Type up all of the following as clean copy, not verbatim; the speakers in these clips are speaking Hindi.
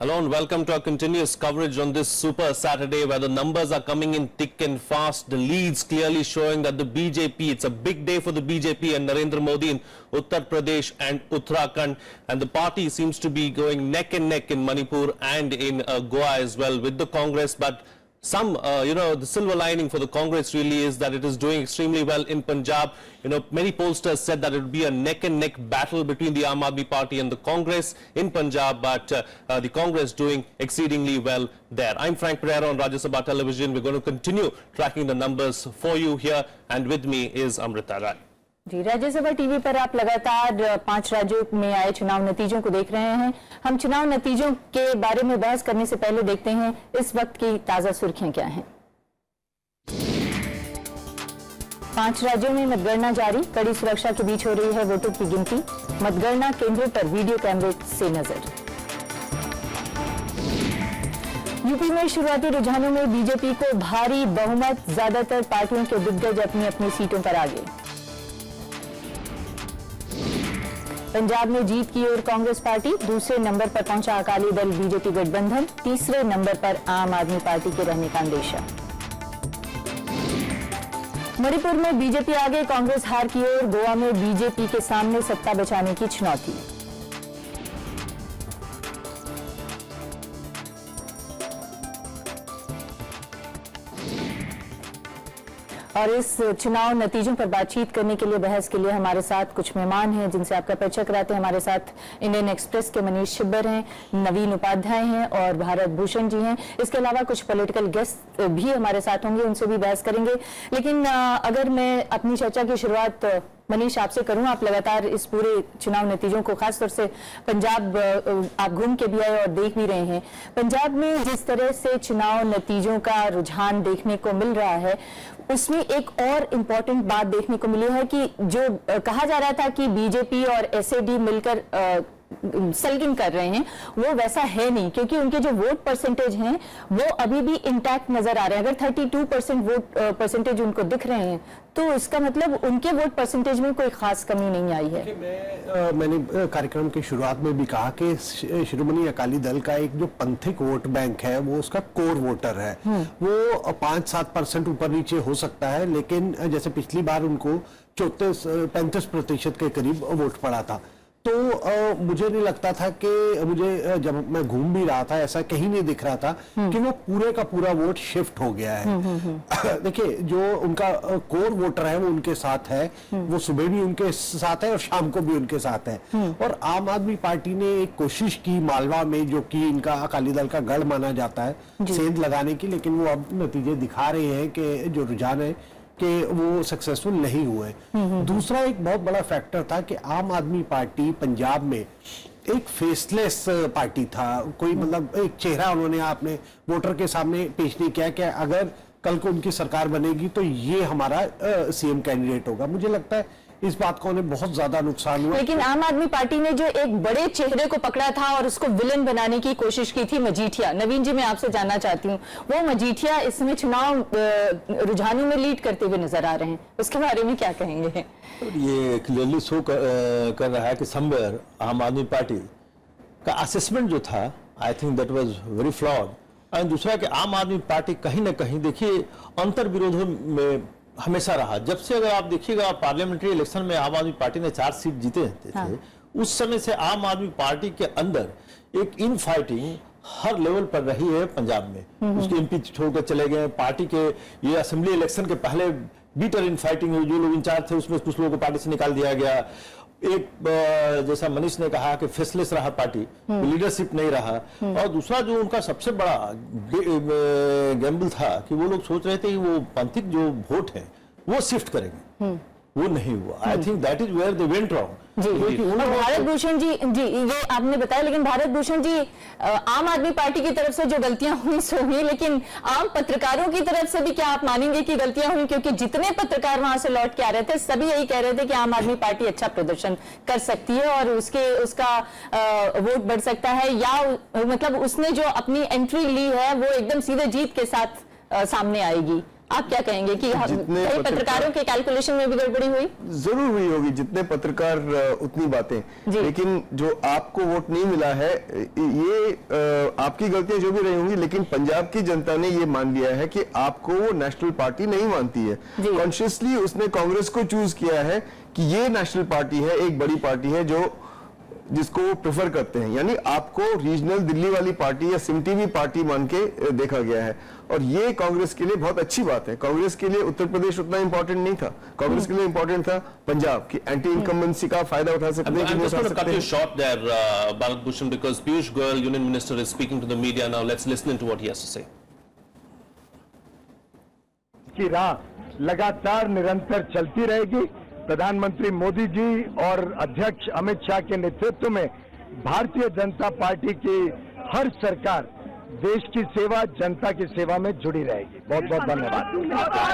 Hello and welcome to our continuous coverage on this Super Saturday where the numbers are coming in thick and fast. The leads clearly showing that the BJP, it's a big day for the BJP and Narendra Modi in Uttar Pradesh and Uttarakhand, and the party seems to be going neck and neck in Manipur and in Goa as well with the Congress. But some, the silver lining for the Congress really is that it is doing extremely well in Punjab. Many pollsters said that it would be a neck and neck battle between the Aam Aadmi Party and the Congress in Punjab, but the Congress doing exceedingly well there. I'm Frank Pereira on Rajya Sabha Television. We're going to continue tracking the numbers for you here, and with me is Amrita Rai. जी, राज्यसभा टीवी पर आप लगातार 5 राज्यों में आए चुनाव नतीजों को देख रहे हैं। हम चुनाव नतीजों के बारे में बहस करने से पहले देखते हैं इस वक्त की ताजा सुर्खियां क्या हैं। 5 राज्यों में मतगणना जारी, कड़ी सुरक्षा के बीच हो रही है वोटों की गिनती। मतगणना केंद्रों पर वीडियो कैमरे से नजर। यूपी में शुरुआती रुझानों में बीजेपी को भारी बहुमत, ज्यादातर पार्टियों के दिग्गज अपनी अपनी सीटों पर आगे। पंजाब में जीत की ओर कांग्रेस पार्टी, दूसरे नंबर पर पहुंचा अकाली दल बीजेपी गठबंधन, तीसरे नंबर पर आम आदमी पार्टी के रहने का अंदेशा। मणिपुर में बीजेपी आगे, कांग्रेस हार की ओर, गोवा में बीजेपी के सामने सत्ता बचाने की चुनौती। और इस चुनाव नतीजों पर बातचीत करने के लिए, बहस के लिए हमारे साथ कुछ मेहमान हैं जिनसे आपका परिचय कराते हैं। हमारे साथ इंडियन एक्सप्रेस के मनीष छिब्बर हैं, नवीन उपाध्याय हैं और भारत भूषण जी हैं। इसके अलावा कुछ पॉलिटिकल गेस्ट भी हमारे साथ होंगे, उनसे भी बहस करेंगे। लेकिन अगर मैं अपनी चर्चा की शुरुआत मनीष आपसे करूं, आप लगातार इस पूरे चुनाव नतीजों को, खासतौर से पंजाब आप घूम के भी आए और देख भी रहे हैं। पंजाब में जिस तरह से चुनाव नतीजों का रुझान देखने को मिल रहा है, उसमें एक और इम्पोर्टेंट बात देखने को मिली है कि जो कहा जा रहा था कि बीजेपी और एसएडी मिलकर सलगिंग कर रहे हैं, वो वैसा है नहीं, क्योंकि उनके जो वोट परसेंटेज हैं वो अभी भी इंटैक्ट नजर आ रहे हैं। अगर 32% वोट परसेंटेज उनको दिख रहे हैं, तो इसका मतलब उनके वोट परसेंटेज में कोई खास कमी नहीं आई है। मैंने कार्यक्रम की शुरुआत में भी कहा कि शिरोमणि अकाली दल का एक जो पंथिक वोट बैंक है, वो उसका कोर वोटर है। वो 5-7% ऊपर नीचे हो सकता है, लेकिन जैसे पिछली बार उनको 34-35% के करीब वोट पड़ा था। तो मुझे नहीं लगता था कि मुझे, जब मैं घूम भी रहा था, ऐसा कहीं नहीं दिख रहा था कि वो पूरे का पूरा वोट शिफ्ट हो गया है। देखिए, जो उनका कोर वोटर है वो उनके साथ है, वो सुबह भी उनके साथ है और शाम को भी उनके साथ है। और आम आदमी पार्टी ने एक कोशिश की मालवा में, जो कि इनका अकाली दल का गढ़ माना जाता है, सेंध लगाने की, लेकिन वो अब नतीजे दिखा रहे हैं कि जो रुझान है कि वो सक्सेसफुल नहीं हुए। दूसरा एक बहुत बड़ा फैक्टर था कि आम आदमी पार्टी पंजाब में एक फेसलेस पार्टी था। कोई मतलब एक चेहरा उन्होंने आपने वोटर के सामने पेश नहीं किया कि अगर कल को उनकी सरकार बनेगी तो ये हमारा सीएम कैंडिडेट होगा। मुझे लगता है इस बात को उन्हें बहुत ज्यादा नुकसान हुआ। लेकिन आम आदमी पार्टी ने जो एक बड़े चेहरे को पकड़ा था और उसको विलन बनाने की कोशिश की थी, मजीठिया। नवीन जी, मैं आपसे जानना चाहती हूँ, वो मजीठिया इस समय चुनाव रुझानों में लीड करते हुए नजर आ रहे हैं, उसके बारे में क्या कहेंगे? ये क्लियरली शो कर रहा है कि समवेयर आम आदमी पार्टी का असेसमेंट जो था, आई think that was very flawed. और दूसरा कि आम आदमी पार्टी कहीं ना कहीं, देखिए, अंतर विरोधों में हमेशा रहा। जब से अगर आप देखिएगा पार्लियामेंट्री इलेक्शन में आम आदमी पार्टी ने 4 सीट जीते थे, उस समय से आम आदमी पार्टी के अंदर एक इन फाइटिंग हर लेवल पर रही है पंजाब में। उसके एमपी छोड़कर चले गए, पार्टी के ये असेंबली इलेक्शन के पहले बीटर इन फाइटिंग हुई, जो लोग इंचार्ज थे उसमें कुछ लोगों को पार्टी से निकाल दिया गया। एक जैसा मनीष ने कहा कि फेसलेस रहा पार्टी, लीडरशिप नहीं रहा। और दूसरा जो उनका सबसे बड़ा गैम्बल था कि वो लोग सोच रहे थे कि वो पंथिक जो वोट है वो शिफ्ट करेंगे, वो नहीं हुआ। I think that is where they went wrong. Bharat Bhushan ji, ये आपने बताया, लेकिन भारत भूषण जी, आम आदमी पार्टी की तरफ से जो गलतियां हुई सो हुई, लेकिन आम पत्रकारों की तरफ से भी क्या आप मानेंगे कि गलतियां हुई? क्योंकि जितने पत्रकार वहां से लौट के आ रहे थे, सभी यही कह रहे थे कि आम आदमी पार्टी अच्छा प्रदर्शन कर सकती है और उसका वोट बढ़ सकता है, या मतलब उसने जो अपनी एंट्री ली है वो एकदम सीधे जीत के साथ सामने आएगी। आप क्या कहेंगे कि जितने कई पत्रकारों के कैलकुलेशन में भी गड़बड़ी हुई? जरूर हुई होगी, जितने पत्रकार उतनी बातें, लेकिन जो आपको वोट नहीं मिला है ये आपकी गलतियां जो भी रही होंगी, लेकिन पंजाब की जनता ने ये मान लिया है कि आपको वो नेशनल पार्टी नहीं मानती है। कॉन्शियसली उसने कांग्रेस को चूज किया है कि ये नेशनल पार्टी है, एक बड़ी पार्टी है जो जिसको वो प्रेफर करते हैं, यानी आपको रीजनल दिल्ली वाली पार्टी या सिमटी हुई पार्टी मान के देखा गया है, और ये कांग्रेस के लिए बहुत अच्छी बात है। कांग्रेस के लिए उत्तर प्रदेश उतना इंपॉर्टेंट नहीं था, कांग्रेस के लिए इंपॉर्टेंट था पंजाब की एंटी इनकम्बेंसी का फायदा उठा सकते हैं। I'm just going to cut you short there, Bharat Bhushan, because Piyush Goyal, Union Minister, is speaking to the media now. Let's listen to what he has to say. की राह लगातार निरंतर चलती रहेगी। प्रधानमंत्री मोदी जी और अध्यक्ष अमित शाह के नेतृत्व में भारतीय जनता पार्टी की हर सरकार देश की सेवा, जनता की सेवा में जुड़ी रहेगी। बहुत बहुत धन्यवाद।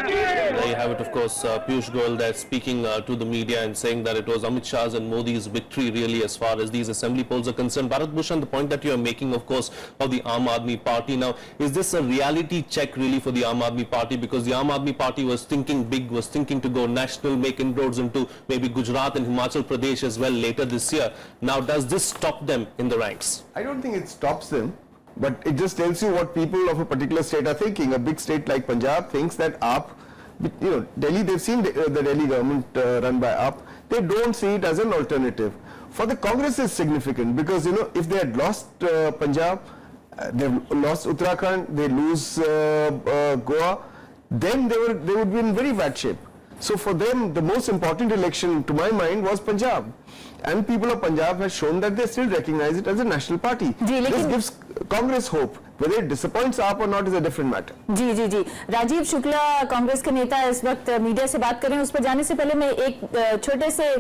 There you have it, of course, Piyush Goyal there speaking to the media and saying that it was Amit Shah's and Modi's victory really as far as these assembly polls are concerned. Bharat Bhushan, the point that you are making, of course, of the Aam Aadmi Party now, is this a reality check really for the Aam Aadmi Party? Because the Aam Aadmi Party was thinking big, was thinking to go national, make inroads into maybe Gujarat and Himachal Pradesh as well later this year. Now, does this stop them in the ranks? I don't think it stops them, but it just tells you what people of a particular state are thinking. A big state like Punjab thinks that AAP, Delhi, they've seen the Delhi government run by AAP. They don't see it as an alternative. For the Congress, it's significant because, if they had lost Punjab, they've lost Uttarakhand, they lose Goa, then they would be in very bad shape. So for them, the most important election, to my mind, was Punjab. And people of Punjab have shown that they still recognize it as a national party. This gives Congress hope. Whether it disappoints AAP or not is a different matter. जी जी जी, राजीव शुक्ला कांग्रेस के नेता इस वक्त मीडिया से बात कर रहे हैं। उस पर जाने से पहले मैं एक छोटे से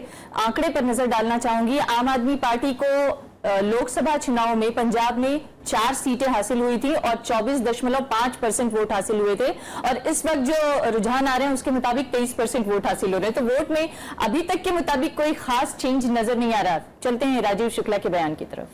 आंकड़े पर नजर डालना चाहूंगी। आम आदमी पार्टी को लोकसभा चुनाव में पंजाब में 4 सीटें हासिल हुई थी और 24.5% वोट हासिल हुए थे, और इस वक्त जो रुझान आ रहे हैं उसके मुताबिक 23% वोट हासिल हो रहे हैं। तो वोट में अभी तक के मुताबिक कोई खास चेंज नजर नहीं आ रहा। चलते हैं राजीव शुक्ला के बयान की तरफ।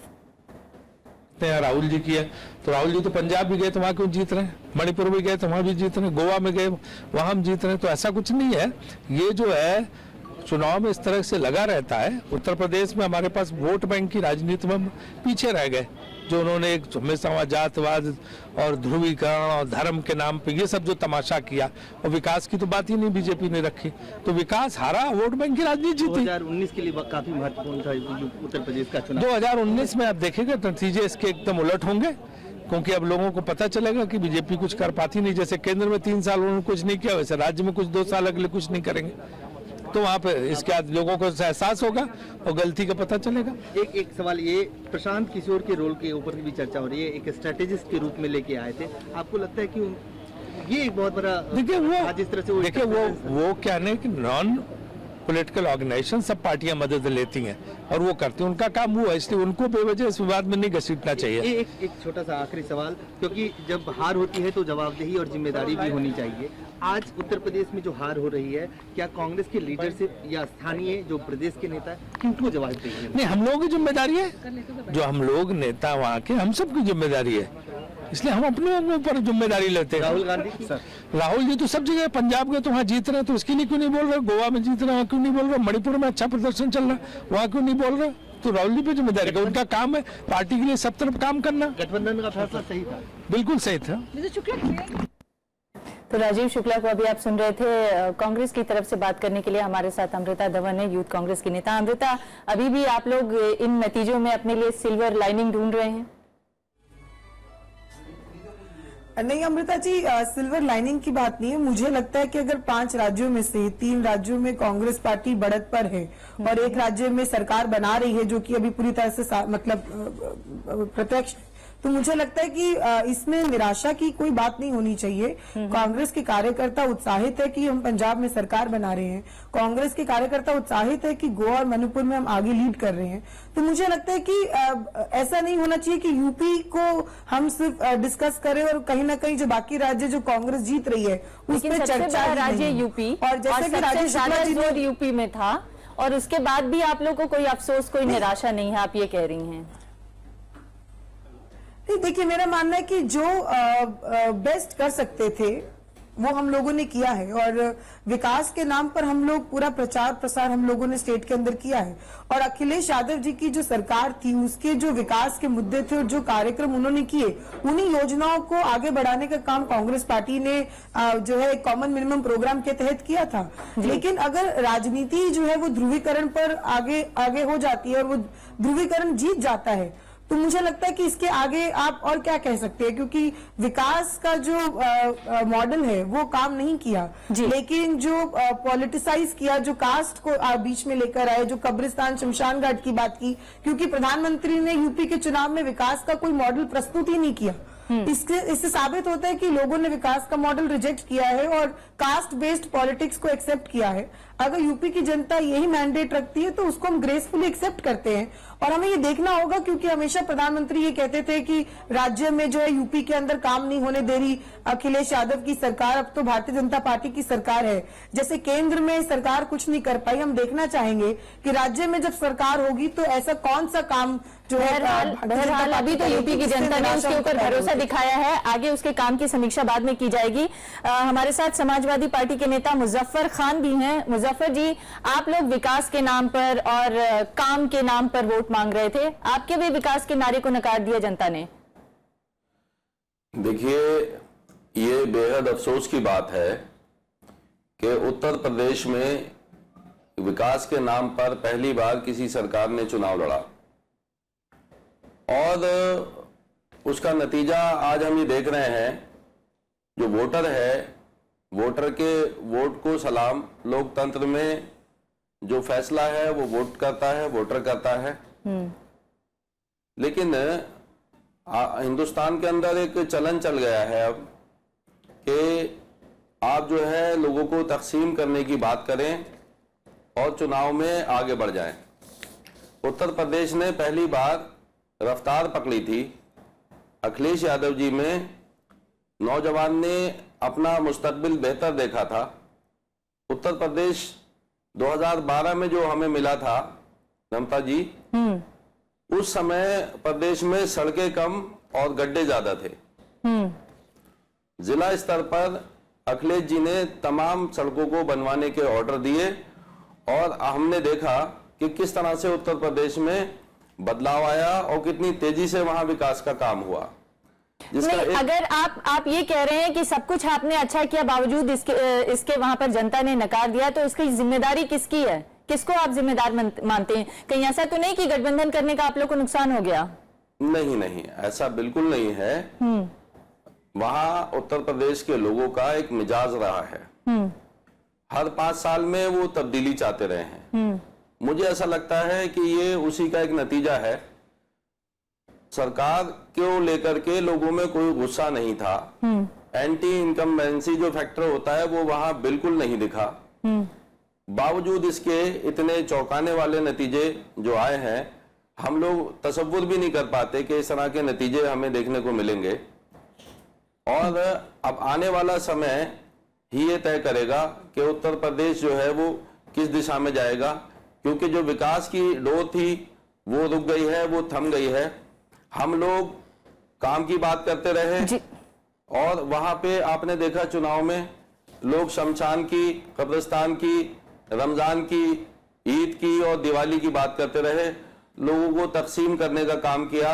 राहुल जी की है, तो राहुल जी तो पंजाब भी गए तो वहां क्यों जीत रहे हैं, मणिपुर भी गए तो वहां भी जीत रहे हैं, गोवा में गए वहां हम जीत रहे हैं। तो ऐसा कुछ नहीं है। ये जो है चुनाव में इस तरह से लगा रहता है। उत्तर प्रदेश में हमारे पास वोट बैंक की राजनीति में पीछे रह गए, जो उन्होंने एक हमेशा जातवाद और ध्रुवीकरण और धर्म के नाम पे ये सब जो तमाशा किया, और विकास की तो बात ही नहीं बीजेपी ने रखी। तो विकास हारा, वोट बैंक की राजनीति जीती। 2019 के लिए काफी महत्वपूर्ण था उत्तर प्रदेश का चुनाव। 2019 में आप देखेंगे नतीजे इसके एकदम उलट होंगे, क्योंकि अब लोगों को पता चलेगा कि बीजेपी कुछ कर पाती नहीं। जैसे केंद्र में 3 साल उन्होंने कुछ नहीं किया, वैसे राज्य में कुछ 2 साल अगले कुछ नहीं करेंगे। तो वहाँ पे इसके बाद लोगों को एहसास होगा और गलती का पता चलेगा। एक सवाल, ये प्रशांत किशोर के रोल के ऊपर भी चर्चा हो रही है। एक स्ट्रेटेजिस्ट के रूप में लेके आए थे, आपको लगता है कि ये एक बहुत बड़ा, देखिए वो क्या नहीं कि नॉन पॉलिटिकल ऑर्गेनाइजेशन सब पार्टियां मदद लेती हैं और वो करती हैं, उनका काम वो है, इसलिए उनको बेवजह इस विवाद में नहीं घसीटना चाहिए। एक छोटा सा आखिरी सवाल, क्योंकि जब हार होती है तो जवाबदेही और जिम्मेदारी भी होनी चाहिए। आज उत्तर प्रदेश में जो हार हो रही है, क्या कांग्रेस के लीडरशिप या स्थानीय जो प्रदेश के नेता है किनको जवाबदेही है? नहीं, हम लोगों की जिम्मेदारी है, जो हम लोग नेता वहाँ के, हम सबकी जिम्मेदारी है, इसलिए हम अपने ऊपर जिम्मेदारी लेते हैं। राहुल गांधी, राहुल जी तो सब जगह, पंजाब गए तो वहाँ जीत रहे हैं, तो इसकी नहीं क्यों नहीं बोल रहे? गोवा में जीत रहे हैं, वहाँ क्यों नहीं बोल रहे? मणिपुर में अच्छा प्रदर्शन चल रहा है, वहाँ क्यों नहीं बोल रहे? तो राहुल जी पे जिम्मेदारी है, उनका काम है पार्टी के लिए सब तरफ काम करना। गठबंधन का फैसला सही था, बिल्कुल सही था। तो राजीव शुक्ला को अभी आप सुन रहे थे। कांग्रेस की तरफ से बात करने के लिए हमारे साथ अमृता धवन है, यूथ कांग्रेस की नेता। अमृता, अभी भी आप लोग इन नतीजों में अपने लिए सिल्वर लाइनिंग ढूंढ रहे हैं? नहीं अमृता जी, सिल्वर लाइनिंग की बात नहीं है। मुझे लगता है कि अगर 5 राज्यों में से 3 राज्यों में कांग्रेस पार्टी बढ़त पर है और एक राज्य में सरकार बना रही है जो कि अभी पूरी तरह से मतलब प्रत्यक्ष, तो मुझे लगता है कि इसमें निराशा की कोई बात नहीं होनी चाहिए। कांग्रेस के कार्यकर्ता उत्साहित है कि हम पंजाब में सरकार बना रहे हैं, कांग्रेस के कार्यकर्ता उत्साहित है कि गोवा और मणिपुर में हम आगे लीड कर रहे हैं। तो मुझे लगता है कि ऐसा नहीं होना चाहिए कि यूपी को हम सिर्फ डिस्कस करें और कहीं ना कहीं जो बाकी राज्य जो कांग्रेस जीत रही है उस पर चर्चा। राज्य यूपी, और जैसे कि राज्य शुक्ला जी ने यूपी में था और उसके बाद भी आप लोगों को कोई अफसोस, कोई निराशा नहीं है, आप ये कह रही हैं? देखिए, मेरा मानना है कि जो बेस्ट कर सकते थे वो हम लोगों ने किया है और विकास के नाम पर हम लोग पूरा प्रचार प्रसार हम लोगों ने स्टेट के अंदर किया है। और अखिलेश यादव जी की जो सरकार थी उसके जो विकास के मुद्दे थे और जो कार्यक्रम उन्होंने किए, उन्हीं योजनाओं को आगे बढ़ाने का काम कांग्रेस पार्टी ने जो है कॉमन मिनिमम प्रोग्राम के तहत किया था। लेकिन अगर राजनीति जो है वो ध्रुवीकरण पर आगे हो जाती है और वो ध्रुवीकरण जीत जाता है, तो मुझे लगता है कि इसके आगे आप और क्या कह सकते हैं, क्योंकि विकास का जो मॉडल है वो काम नहीं किया, लेकिन जो पॉलिटिसाइज किया, जो कास्ट को बीच में लेकर आए, जो कब्रिस्तान शमशान घाट की बात की, क्योंकि प्रधानमंत्री ने यूपी के चुनाव में विकास का कोई मॉडल प्रस्तुत ही नहीं किया। इससे साबित होता है कि लोगों ने विकास का मॉडल रिजेक्ट किया है और कास्ट बेस्ड पॉलिटिक्स को एक्सेप्ट किया है। अगर यूपी की जनता यही मैंडेट रखती है तो उसको हम ग्रेसफुली एक्सेप्ट करते हैं और हमें ये देखना होगा, क्योंकि हमेशा प्रधानमंत्री ये कहते थे कि राज्य में जो है यूपी के अंदर काम नहीं होने दे रही अखिलेश यादव की सरकार, अब तो भारतीय जनता पार्टी की सरकार है। जैसे केंद्र में सरकार कुछ नहीं कर पाई, हम देखना चाहेंगे कि राज्य में जब सरकार होगी तो ऐसा कौन सा काम जो है। बहरहाल अभी तो यूपी की जनता ने उसके ऊपर भरोसा दिखाया है, आगे उसके काम की समीक्षा बाद में की जाएगी। हमारे साथ समाजवादी पार्टी के नेता मुजफ्फर खान भी हैं। मुजफ्फर जी, आप लोग विकास के नाम पर और काम के नाम पर वोट मांग रहे थे, आपके भी विकास के नारे को नकार दिया जनता ने। देखिए, ये बेहद अफसोस की बात है कि उत्तर प्रदेश में विकास के नाम पर पहली बार किसी सरकार ने चुनाव लड़ा और उसका नतीजा आज हम ये देख रहे हैं। जो वोटर है, वोटर के वोट को सलाम। लोकतंत्र में जो फैसला है वो वोट करता है, वोटर करता है। लेकिन हिंदुस्तान के अंदर एक चलन चल गया है अब कि आप जो है लोगों को तकसीम करने की बात करें और चुनाव में आगे बढ़ जाएं। उत्तर प्रदेश ने पहली बार रफ्तार पकड़ी थी अखिलेश यादव जी में। नौजवान ने अपना मुस्तकबिल बेहतर देखा था। उत्तर प्रदेश 2012 में जो हमें मिला था ममता जी, उस समय प्रदेश में सड़कें कम और गड्ढे ज्यादा थे। जिला स्तर पर अखिलेश जी ने तमाम सड़कों को बनवाने के ऑर्डर दिए और हमने देखा कि किस तरह से उत्तर प्रदेश में बदलाव आया और कितनी तेजी से वहां विकास का काम हुआ। नहीं, अगर आप ये कह रहे हैं कि सब कुछ आपने अच्छा किया, बावजूद इसके वहां पर जनता ने नकार दिया, तो इसकी जिम्मेदारी किसकी है? किसको आप जिम्मेदार मानते हैं? कहीं ऐसा तो नहीं कि गठबंधन करने का आप लोग को नुकसान हो गया? नहीं, ऐसा बिल्कुल नहीं है। वहां उत्तर प्रदेश के लोगों का एक मिजाज रहा है, हर 5 साल में वो तब्दीली चाहते रहे हैं। मुझे ऐसा लगता है कि ये उसी का एक नतीजा है। सरकार को लेकर के लोगों में कोई गुस्सा नहीं था। एंटी इनकम्बेंसी जो फैक्टर होता है वो वहां बिल्कुल नहीं दिखा। बावजूद इसके इतने चौंकाने वाले नतीजे जो आए हैं, हम लोग तसव्वुर भी नहीं कर पाते कि इस तरह के नतीजे हमें देखने को मिलेंगे। और अब आने वाला समय ही ये तय करेगा कि उत्तर प्रदेश जो है वो किस दिशा में जाएगा, क्योंकि जो विकास की डोर थी वो रुक गई है, वो थम गई है। हम लोग काम की बात करते रहे और वहां पे आपने देखा चुनाव में लोग शमशान की, कब्रिस्तान की, रमजान की, ईद की और दिवाली की बात करते रहे, लोगों को तकसीम करने का काम किया।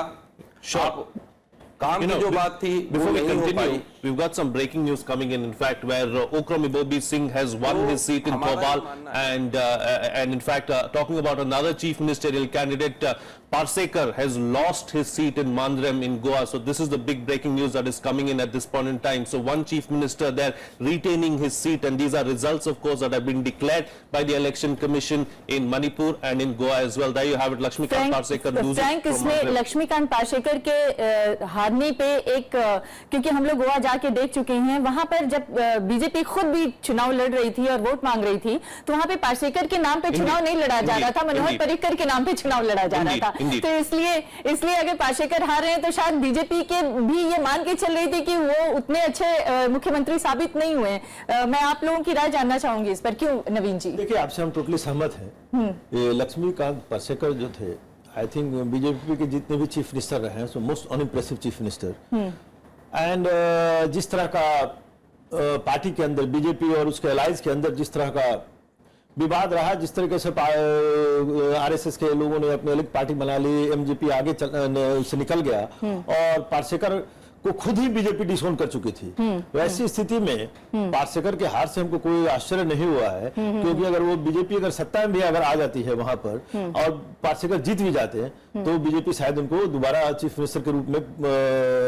काम की जो बात थी before वो we नहीं हो पाई। continue, we've got some breaking news coming in fact, where Okram Ibobi Singh has won his seat in Bhopal, and in fact talking about another chief ministerial candidate, Parsekar has lost his seat in Mandrem in Goa. So this is the big breaking news that is coming in at this point in time. So one chief minister there retaining his seat, and these are results of course that have been declared by the election commission in Manipur and in Goa as well. There you have it, Lakshmikant Parsekar losing Frank, from इसमें Mandrem. लक्ष्मीकांत पार्सेकर के हारने पे एक, क्योंकि हम लोग गोवा जाके देख चुके हैं, वहां पर जब बीजेपी खुद भी चुनाव लड़ रही थी और वोट मांग रही थी, तो वहां पे पार्सेकर के नाम पे चुनाव नहीं लड़ा जा रहा था, मनोहर पर्रिकर के नाम पे चुनाव लड़ा जा रहा था। तो इसलिए अगर पार्सेकर हार रहे हैं तो शायद बीजेपी के भी ये मान के चल रही थी कि वो उतने अच्छे मुख्यमंत्री साबित नहीं हुए। मैं आप लोगों की राय जानना चाहूंगी इस पर। क्यों नवीन जी? देखिए, आपसे हम टोटली सहमत हैं। ये लक्ष्मीकांत पार्सेकर जो थे, आई थिंक बीजेपी के जितने भी चीफ मिनिस्टर रहे हैं, so most unimpressive chief minister. And जिस तरह का पार्टी के अंदर बीजेपी और उसके अलायंस के अंदर जिस तरह का विवाद रहा, जिस तरीके से आरएसएस के लोगों ने अपनी अलग पार्टी बना ली, एमजीपी आगे से निकल गया और पार्सेकर को खुद ही बीजेपी डिसोन कर चुकी थी। वैसी स्थिति में पार्सेकर के हार से हमको कोई आश्चर्य नहीं हुआ है, क्योंकि अगर वो बीजेपी अगर सत्ता में भी अगर आ जाती है वहां पर और पार्सेकर जीत भी जाते हैं तो बीजेपी शायद उनको दोबारा चीफ मिनिस्टर के रूप में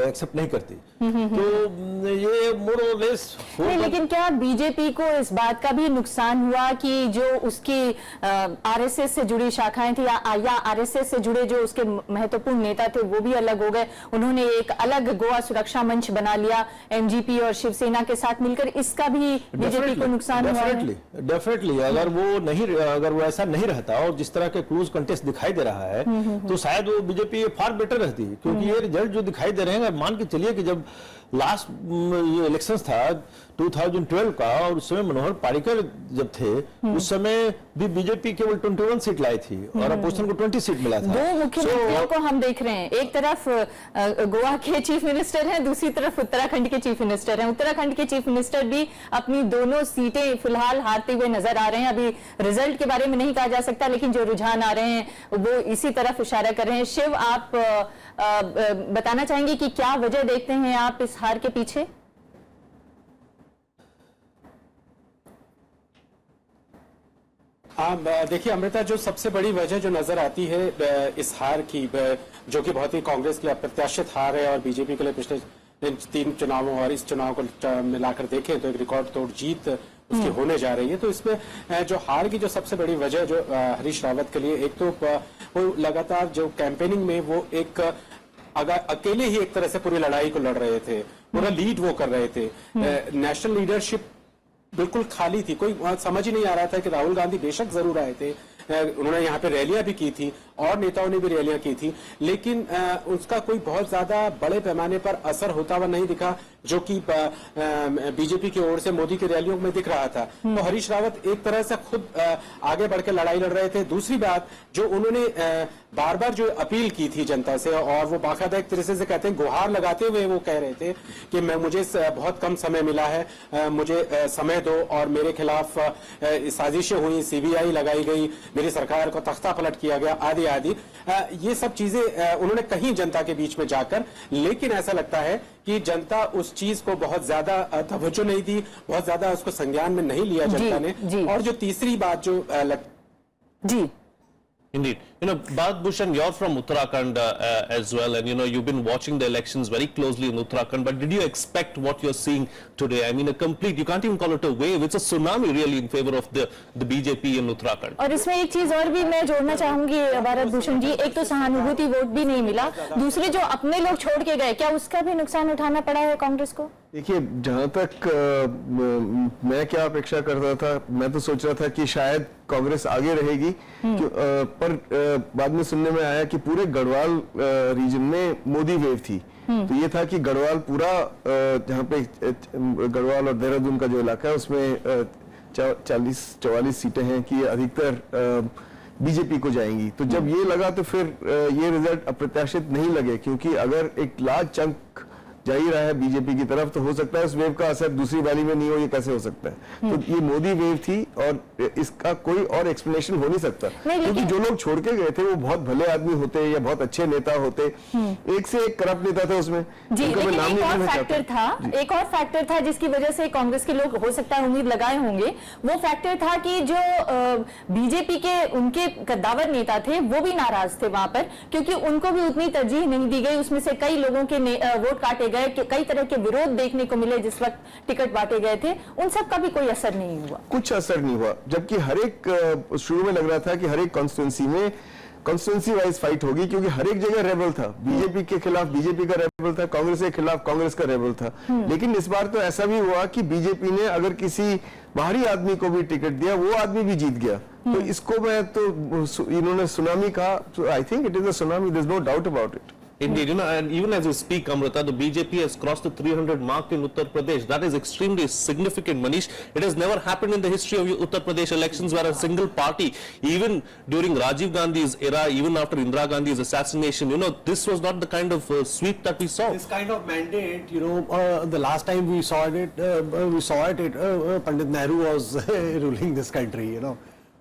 एक्सेप्ट नहीं करती। तो ये मोर और लेस नहीं, लेकिन क्या बीजेपी को इस बात का भी नुकसान हुआ कि जो उसकी आरएसएस से जुड़ी शाखाएं थी या आरएसएस से जुड़े जो उसके महत्वपूर्ण नेता थे वो भी अलग हो गए, उन्होंने एक अलग गोवा सुरक्षा मंच बना लिया एमजीपी और शिवसेना के साथ मिलकर, इसका भी बीजेपी को नुकसान हुआ है? डेफिनेटली अगर वो ऐसा नहीं रहता और जिस तरह के क्लोज कंटेस्ट दिखाई दे रहा है तो शायद वो बीजेपी फार बेटर रहती, क्योंकि ये रिजल्ट जो दिखाई दे रहे हैं, मान के चलिए कि जब लास्ट ये इलेक्शंस था 2012 का और उस समय मनोहर पारिकर जब थे उस समय भी बीजेपी केवल 21 सीट लाई थी और अपोजिशन को 20 सीट मिला था। दो मुख्यमंत्रियों को हम देख रहे हैं, एक तरफ गोवा के चीफ मिनिस्टर हैं, दूसरी तरफ उत्तराखंड के चीफ मिनिस्टर हैं। उत्तराखंड के चीफ मिनिस्टर भी अपनी दोनों सीटें फिलहाल हारते हुए नजर आ रहे हैं। अभी रिजल्ट के बारे में नहीं कहा जा सकता, लेकिन जो रुझान आ रहे हैं वो इसी तरफ इशारा कर रहे हैं। शिव, आप बताना चाहेंगे कि क्या वजह देखते हैं आप इस हार के पीछे? देखिए अमृता, जो सबसे बड़ी वजह जो नजर आती है इस हार की, जो कि बहुत ही कांग्रेस के लिए अप्रत्याशित हार है और बीजेपी के लिए पिछले 3 चुनावों और इस चुनाव को मिलाकर देखें तो एक रिकॉर्ड तोड़ जीत उसकी होने जा रही है। तो इसमें जो हार की जो सबसे बड़ी वजह जो हरीश रावत के लिए, एक तो वो लगातार जो कैंपेनिंग में वो एक अकेले ही एक तरह से पूरी लड़ाई को लड़ रहे थे, पूरा लीड वो कर रहे थे। नेशनल लीडरशिप बिल्कुल खाली थी, कोई समझ ही नहीं आ रहा था कि राहुल गांधी बेशक जरूर आए थे, उन्होंने यहाँ पे रैलियां भी की थी और नेताओं ने भी रैलियां की थी, लेकिन उसका कोई बहुत ज्यादा बड़े पैमाने पर असर होता हुआ नहीं दिखा, जो कि बीजेपी की ओर से मोदी की रैलियों में दिख रहा था। तो हरीश रावत एक तरह से खुद आगे बढ़ के लड़ाई लड़ रहे थे। दूसरी बात, जो उन्होंने बार बार जो अपील की थी जनता से, और वो बाकायदा एक तरीके से कहते हैं गुहार लगाते हुए वो कह रहे थे कि मुझे बहुत कम समय मिला है, मुझे समय दो, और मेरे खिलाफ साजिशें हुई, सीबीआई लगाई गई, मेरी सरकार को तख्ता पलट किया गया, आदि आदि। ये सब चीजें उन्होंने कहीं जनता के बीच में जाकर, लेकिन ऐसा लगता है कि जनता उस चीज को बहुत ज्यादा तवज्जो नहीं दी, बहुत ज्यादा उसको संज्ञान में नहीं लिया जनता ने। और जो तीसरी बात जो जी Indeed. Bharat Bhushan, you're from Uttarakhand as well, and you've been watching the elections very closely in Uttarakhand, but did you expect what you're seeing today? I mean, you can't even call it a wave, it's a tsunami really in favor of the BJP in Uttarakhand. और इसमें एक चीज और भी मैं जोड़ना चाहूंगी भारत भूषण जी, एक तो सहानुभूति वोट भी नहीं मिला, दूसरे जो अपने लोग छोड़ के गए, क्या उसका भी नुकसान उठाना पड़ा है कांग्रेस को? देखिए, जहां तक मैं क्या अपेक्षा करता था, मैं तो सोच रहा था कि शायद कांग्रेस आगे रहेगी, पर बाद में सुनने में आया कि पूरे गढ़वाल रीजन में मोदी वेव थी। तो ये था कि गढ़वाल पूरा, जहाँ पे गढ़वाल और देहरादून का जो इलाका है उसमें 44 सीटें हैं कि अधिकतर बीजेपी को जाएंगी। तो जब ये लगा तो फिर ये रिजल्ट अप्रत्याशित नहीं लगे, क्योंकि अगर एक लार्ज चंक जा ही रहा है बीजेपी की तरफ, तो हो सकता है उस वेव का असर दूसरी वाली में नहीं हो, ये कैसे हो सकता है? तो ये मोदी वेव थी और इसका कोई और एक्सप्लेनेशन हो नहीं सकता, क्योंकि जो लोग छोड़ के गए थे वो बहुत भले आदमी होते या बहुत अच्छे नेता होते, एक से एक करप्ट नेता थे उसमें। जी, लेकिन एक और फैक्टर था जिसकी वजह से कांग्रेस के लोग हो सकता है उम्मीद लगाए होंगे, वो फैक्टर था कि जो बीजेपी के उनके कद्दावर नेता थे वो भी नाराज थे वहां पर, क्योंकि उनको भी उतनी तरजीह नहीं दी गई। उसमें से कई लोगों के वोट काटे गए, कई तरह के विरोध देखने को मिले जिस वक्त टिकट बांटे गए थे, उन सब का भी कोई असर नहीं हुआ, कुछ असर नहीं हुआ। जबकि हर एक शुरू में लग रहा था कि हर एक कॉन्स्टिट्यूंसी में कॉन्स्टिट्यूंसी वाइज फाइट होगी, क्योंकि हर एक जगह रेबल था, बीजेपी के खिलाफ बीजेपी का रेबल था, कांग्रेस के खिलाफ कांग्रेस का रेबल था। लेकिन इस बार तो ऐसा भी हुआ कि बीजेपी ने अगर किसी बाहरी आदमी को भी टिकट दिया, वो आदमी भी जीत गया। तो इसको मैं तो इन्होंने सुनामी कहा, I think it is a tsunami, there is no doubt about it. Indeed, and even as we speak, Amrita, the BJP has crossed the 300 mark in Uttar Pradesh. That is extremely significant, Manish. It has never happened in the history of Uttar Pradesh elections where a single party, even during Rajiv Gandhi's era, even after Indira Gandhi's assassination, this was not the kind of sweep that we saw. This kind of mandate, the last time we saw it, Pandit Nehru was ruling this country,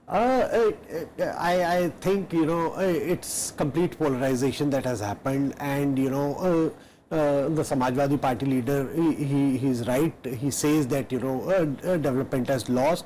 I think, it's complete polarization that has happened, and, the Samajwadi Party leader, he's right. He says that, development has lost.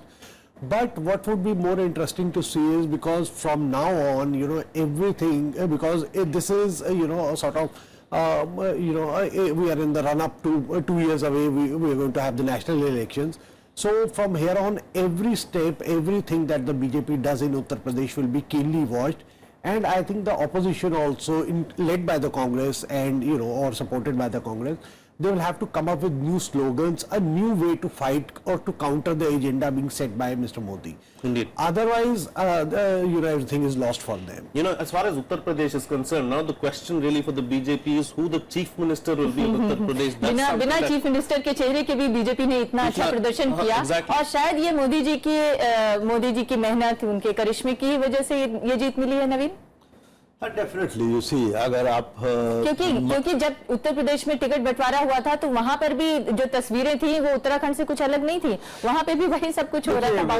But what would be more interesting to see is, because from now on, everything, because this is, a sort of, we are in the run up to 2 years away, we are going to have the national elections. So from here on, every step, everything that the BJP does in Uttar Pradesh will be keenly watched. And I think the opposition also, led by the Congress and, or supported by the Congress, they will have to come up with new slogans, a new way to fight or to counter the agenda being set by Mr. Modi. Indeed. Otherwise, everything is lost for them. As far as Uttar Pradesh is concerned, now the question really for the BJP is who the chief minister will be in Uttar Pradesh. बिना चीफ मिनिस्टर के चेहरे के भी बीजेपी ने इतना अच्छा प्रदर्शन किया, और शायद ये मोदी जी की मेहनत, उनके करिश्मे की वजह से ये जीत मिली है। नवीन, डेफिनेटली, यू सी, अगर आप क्योंकि जब उत्तर प्रदेश में टिकट बंटवारा हुआ था तो वहां पर भी जो तस्वीरें थी वो उत्तराखंड से कुछ अलग नहीं थी, वहां पे भी वही सब कुछ हो रहा था।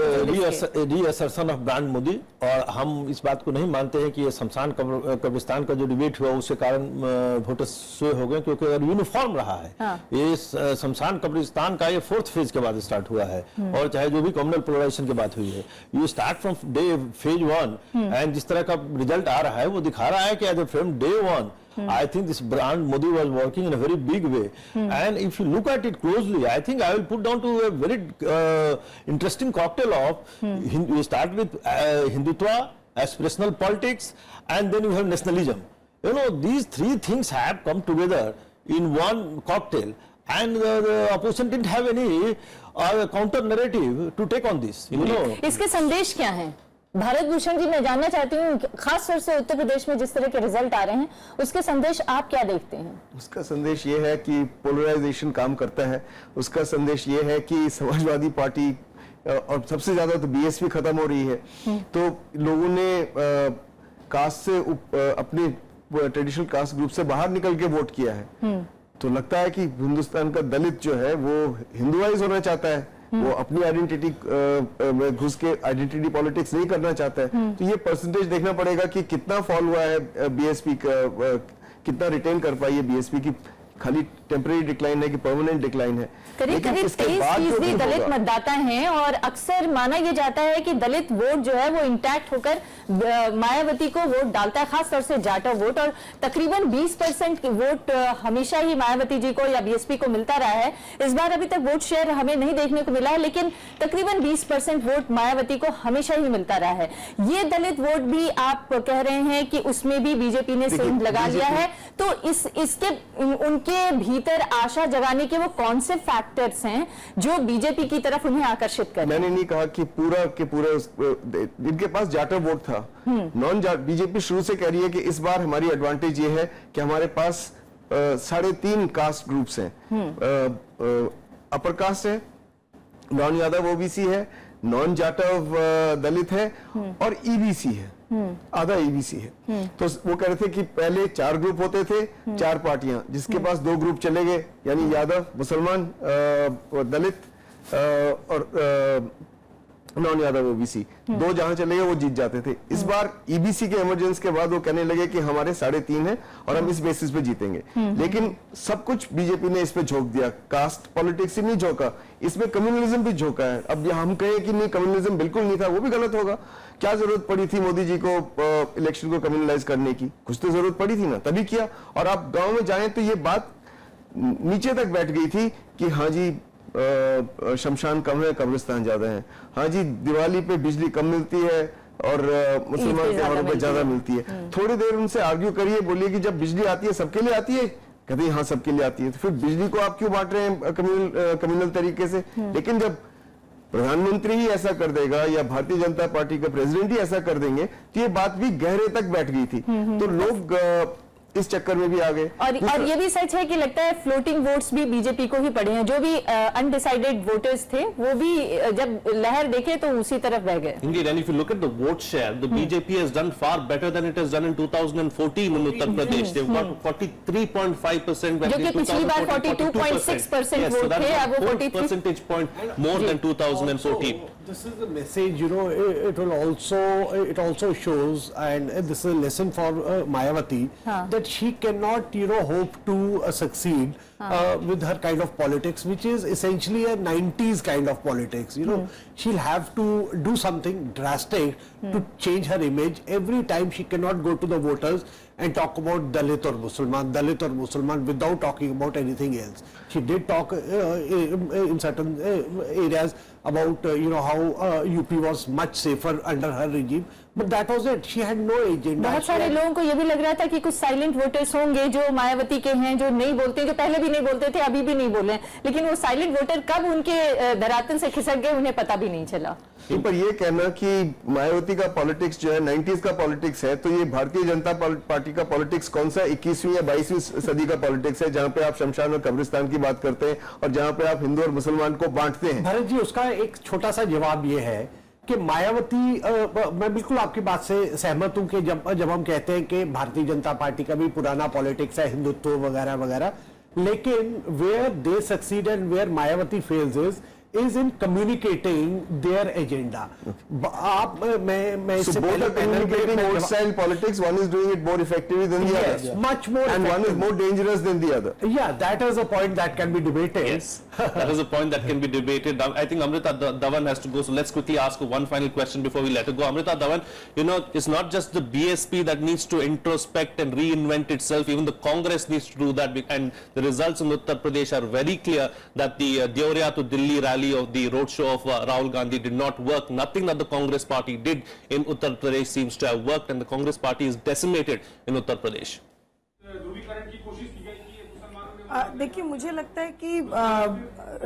रीअसर्शन ऑफ ब्रांड मोदी, और हम इस बात को नहीं मानते हैं कि ये शमशान कब्रिस्तान का जो डिबेट हुआ उसके कारण वोटर्स सोए हो गए, क्योंकि अगर यूनिफॉर्म रहा है। ये शमशान कब्रिस्तान का ये 4th फेज के बाद स्टार्ट हुआ है, और चाहे जो भी कम्युनल पोलराइजेशन की बात हुई है, you start from phase 1, and जिस तरह का रिजल्ट आ रहा है वो दिखा रहा है कि as from day 1 I think this brand Modi was working in a very big way, and if you look at it closely, I think I will put down to a very interesting cocktail of we start with Hindutva, aspirational politics, and then you have nationalism. These three things have come together in one cocktail, and the opposition didn't have any counter narrative to take on this. इसके संदेश क्या हैं? भारत भूषण जी, मैं जानना चाहती हूँ, खास तौर से उत्तर प्रदेश में जिस तरह के रिजल्ट आ रहे हैं, उसके संदेश आप क्या देखते हैं? उसका संदेश ये है कि पोलराइजेशन काम करता है। उसका संदेश ये है कि समाजवादी पार्टी और सबसे ज्यादा तो बीएसपी खत्म हो रही है, तो लोगों ने कास्ट से अपने ट्रेडिशनल कास्ट ग्रुप से बाहर निकल के वोट किया है। तो लगता है कि हिंदुस्तान का दलित जो है वो हिंदुआइज होना चाहता है, वो अपनी आइडेंटिटी में घुस के आइडेंटिटी पॉलिटिक्स नहीं करना चाहता है। तो ये परसेंटेज देखना पड़ेगा कि कितना फॉल हुआ है बीएसपी का, कितना रिटेन कर पाई है बीएसपी की, खाली टेम्परेरी डिक्लाइन है कि परमानेंट डिक्लाइन है। करीब 23% दलित मतदाता हैं, और अक्सर माना यह जाता है कि दलित वोट जो है वो इंटैक्ट होकर मायावती को वोट डालता है, खासतौर से जाटव वोट, और तकरीबन 20% वोट हमेशा ही मायावती जी को या बीएसपी को मिलता रहा है। इस बार अभी तक वोट शेयर हमें नहीं देखने को मिला है, लेकिन तकरीबन 20% वोट मायावती को हमेशा ही मिलता रहा है। ये दलित वोट भी आप कह रहे हैं कि उसमें भी बीजेपी ने सेंध लगा लिया है, तो इसके उनके भीतर आशा जगाने के वो कौन से फैक्टर्स हैं जो बीजेपी की तरफ उन्हें आकर्षित कर? मैंने नहीं कहा कि पूरा के पूरा इनके पास जाटव वोट था, नॉन जाट। बीजेपी शुरू से कह रही है कि इस बार हमारी एडवांटेज ये है कि हमारे पास 3.5 कास्ट ग्रुप्स हैं। अपर कास्ट है, नॉन यादव ओबीसी है, नॉन जाटव दलित है, और ईबीसी है, आधा ईबीसी है। तो वो कह रहे थे कि पहले 4 ग्रुप होते थे, 4 पार्टियां, जिसके पास 2 ग्रुप चले गए, यानी यादव, मुसलमान, दलित और नॉन यादव ओबीसी, 2 जहां चले गए वो जीत जाते थे। इस बार ईबीसी के इमरजेंस के बाद वो कहने लगे कि हमारे 3.5 हैं और हम इस बेसिस पे जीतेंगे। लेकिन सब कुछ बीजेपी ने इस पे झोंक दिया, कास्ट पॉलिटिक्स ही नहीं झोंका, इसमें कम्युनलिज्म भी झोंका है। अब हम कहें कि नहीं कम्युनलिज्म बिल्कुल नहीं था, वो भी गलत होगा। क्या जरूरत पड़ी थी मोदी जी को इलेक्शन को कम्युनलाइज करने की? कुछ तो जरूरत पड़ी थी ना, तभी किया। और आप गांव में जाएं तो ये बात नीचे तक बैठ गई थी कि हाँ जी शमशान कम है, कब्रिस्तान ज्यादा है, हाँ जी दिवाली पे बिजली कम मिलती है और मुसलमान त्योहारों पे ज्यादा मिलती है। थोड़ी देर उनसे आर्ग्यू करिए, बोलिए कि जब बिजली आती है सबके लिए आती है, कहते हैं हाँ सबके लिए आती है, तो फिर बिजली को आप क्यों बांट रहे हैं कम्युनल तरीके से? लेकिन जब प्रधानमंत्री ही ऐसा कर देगा या भारतीय जनता पार्टी का प्रेसिडेंट ही ऐसा कर देंगे, तो ये बात भी गहरे तक बैठ गई थी। तो लोग इस चक्कर में भी आ गए। और ये भी सच है कि लगता है फ्लोटिंग वोट्स भी बीजेपी को ही पड़े हैं, जो भी अनडिसाइडेड वोटर्स थे वो भी जब लहर देखे तो उसी तरफ बह गए। Indeed, and if you look at the vote share, the BJP has done far better than it has done in 2014 in Uttar Pradesh. They've got 43.5%. जो कि पिछली बार 42.6% वोट थे, अब वो 43 percentage point more than 2014. This is the message, you know, it also shows, and this is a lesson for Mayawati, that she cannot, you know, hope to succeed with her kind of politics, which is essentially a 90s kind of politics. You know, she'll have to do something drastic to change her image. Every time she cannot go to the voters and talk about Dalit or Musalman without talking about anything else. She did talk in certain areas about you know how UP was much safer under her regime, but that was it. She had no agenda. बहुत सारे लोगों को ये भी लग रहा था कि कुछ साइलेंट वोटर्स होंगे जो मायावती के हैं, जो नहीं बोलते, जो पहले भी नहीं बोलते थे, अभी भी नहीं बोले, लेकिन वो साइलेंट वोटर कब उनके धरातल से खिसक गए उन्हें पता भी नहीं चला। पर ये कहना कि मायावती का पॉलिटिक्स जो है 90s का पॉलिटिक्स है, तो ये भारतीय जनता पार्टी का पॉलिटिक्स कौन सा 21वीं या 22वीं सदी का पॉलिटिक्स है, जहां पे आप शमशान और कब्रिस्तान की बात करते हैं और जहां पे आप हिंदू और मुसलमान को बांटते हैं। भरत जी, उसका एक छोटा सा जवाब ये है कि मायावती, मैं बिल्कुल आपकी बात से सहमत हूं कि जब हम कहते हैं कि भारतीय जनता पार्टी का भी पुराना पॉलिटिक्स है, हिंदुत्व वगैरह वगैरह, लेकिन where they succeed and where Mayawati fails is in communicating their agenda. आप मैं So इससे both are communicating old style politics. One is doing it more effectively than the Yes, other. much more And one is effective. more dangerous than the other. Yeah, that is a point that can be debated. Yes, that is a point that can be debated. I think Amrita Dhawan has to go, so let's quickly ask one final question before we let her go. Amrita Dhawan, you know, it's not just the BSP that needs to introspect and reinvent itself, even the Congress needs to do that, and the results in Uttar Pradesh are very clear that the Deoria to Delhi rally of the roadshow of Rahul Gandhi did not work. Nothing that the Congress party did in Uttar Pradesh seems to have worked, and the Congress party is decimated in Uttar Pradesh. देखिए, मुझे लगता है कि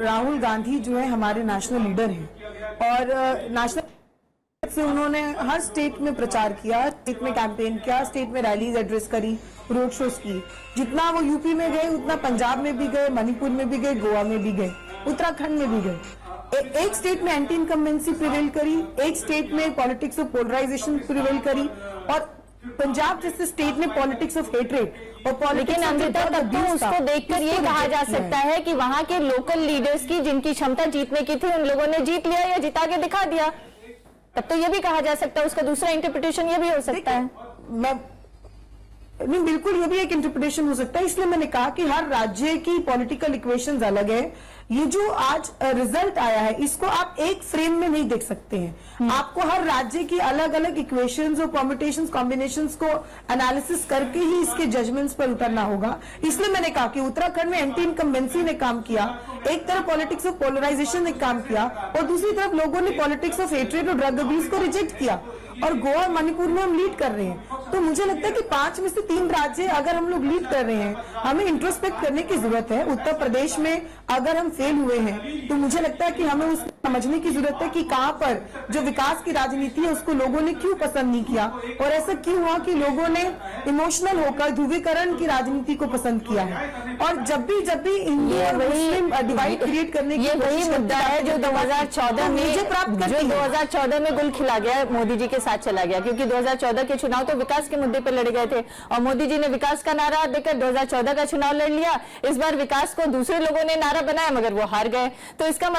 राहुल गांधी जो है हमारे नेशनल लीडर हैं और नेशनल से उन्होंने हर स्टेट में प्रचार किया, स्टेट में कैंपेन किया, स्टेट में रैलीज एड्रेस करी, रोड शोज की। जितना वो यूपी में गए उतना पंजाब में भी गए, मणिपुर में भी गए, गोवा में भी गए, उत्तराखंड में भी गए। एक स्टेट में एंटी इनकम्बेंसी प्रिवेल करी, एक स्टेट में पॉलिटिक्स ऑफ पोलराइजेशन प्रिवेल करी, और पंजाब जैसे स्टेट में पॉलिटिक्स ऑफ हेट्रेड और पॉलिटिक्स। लेकिन अमृता, तब तो उसको देखकर ये कहा जा सकता है कि वहां के लोकल लीडर्स की जिनकी क्षमता जीतने की थी उन लोगों ने जीत लिया या जिता के दिखा दिया, तब तो ये भी कहा जा सकता है। उसका दूसरा इंटरप्रिटेशन ये भी हो सकता है। नहीं, बिल्कुल ये भी एक इंटरप्रिटेशन हो सकता है। इसलिए मैंने कहा कि हर राज्य की पॉलिटिकल इक्वेशंस अलग है। ये जो आज रिजल्ट आया है इसको आप एक फ्रेम में नहीं देख सकते हैं। आपको हर राज्य की अलग अलग इक्वेशंस और कॉम्बिनेशंस कॉम्बिनेशंस को एनालिसिस करके ही इसके जजमेंट्स पर उतरना होगा। इसलिए मैंने कहा कि उत्तराखंड में एंटी इनकम्बेंसी ने काम किया, एक तरफ पॉलिटिक्स ऑफ पोलराइजेशन ने काम किया और दूसरी तरफ लोगों ने पॉलिटिक्स ऑफ हेट्रेड और ड्रग अब्यूज को रिजेक्ट किया, और गोवा मणिपुर में हम लीड कर रहे हैं। तो मुझे लगता है कि 5 में से 3 राज्य अगर हम लोग लीड कर रहे हैं, हमें इंट्रोस्पेक्ट करने की जरूरत है। उत्तर प्रदेश में अगर हम फेल हुए हैं तो मुझे लगता है कि हमें उसको समझने की जरूरत है कि कहां पर जो विकास की राजनीति है उसको लोगों ने क्यों पसंद नहीं किया, और ऐसा क्यों हुआ कि लोगों ने इमोशनल होकर ध्रुवीकरण की राजनीति को पसंद किया है। और जब भी इंडिया मुस्लिम डिवाइड क्रिएट करने की वही मुद्दा है जो 2014 में प्राप्त जो 2014 में गुल खिला गया, मोदी जी के साथ चला गया, क्योंकि 2014 के चुनाव तो विकास के मुद्दे पर लड़े गए थे और मोदी जी ने विकास का नारा देकर 2014 का चुनाव लड़ लिया। इस बार विकास को दूसरे लोगों ने नारा बनाया मगर वो हार गए। तो इसका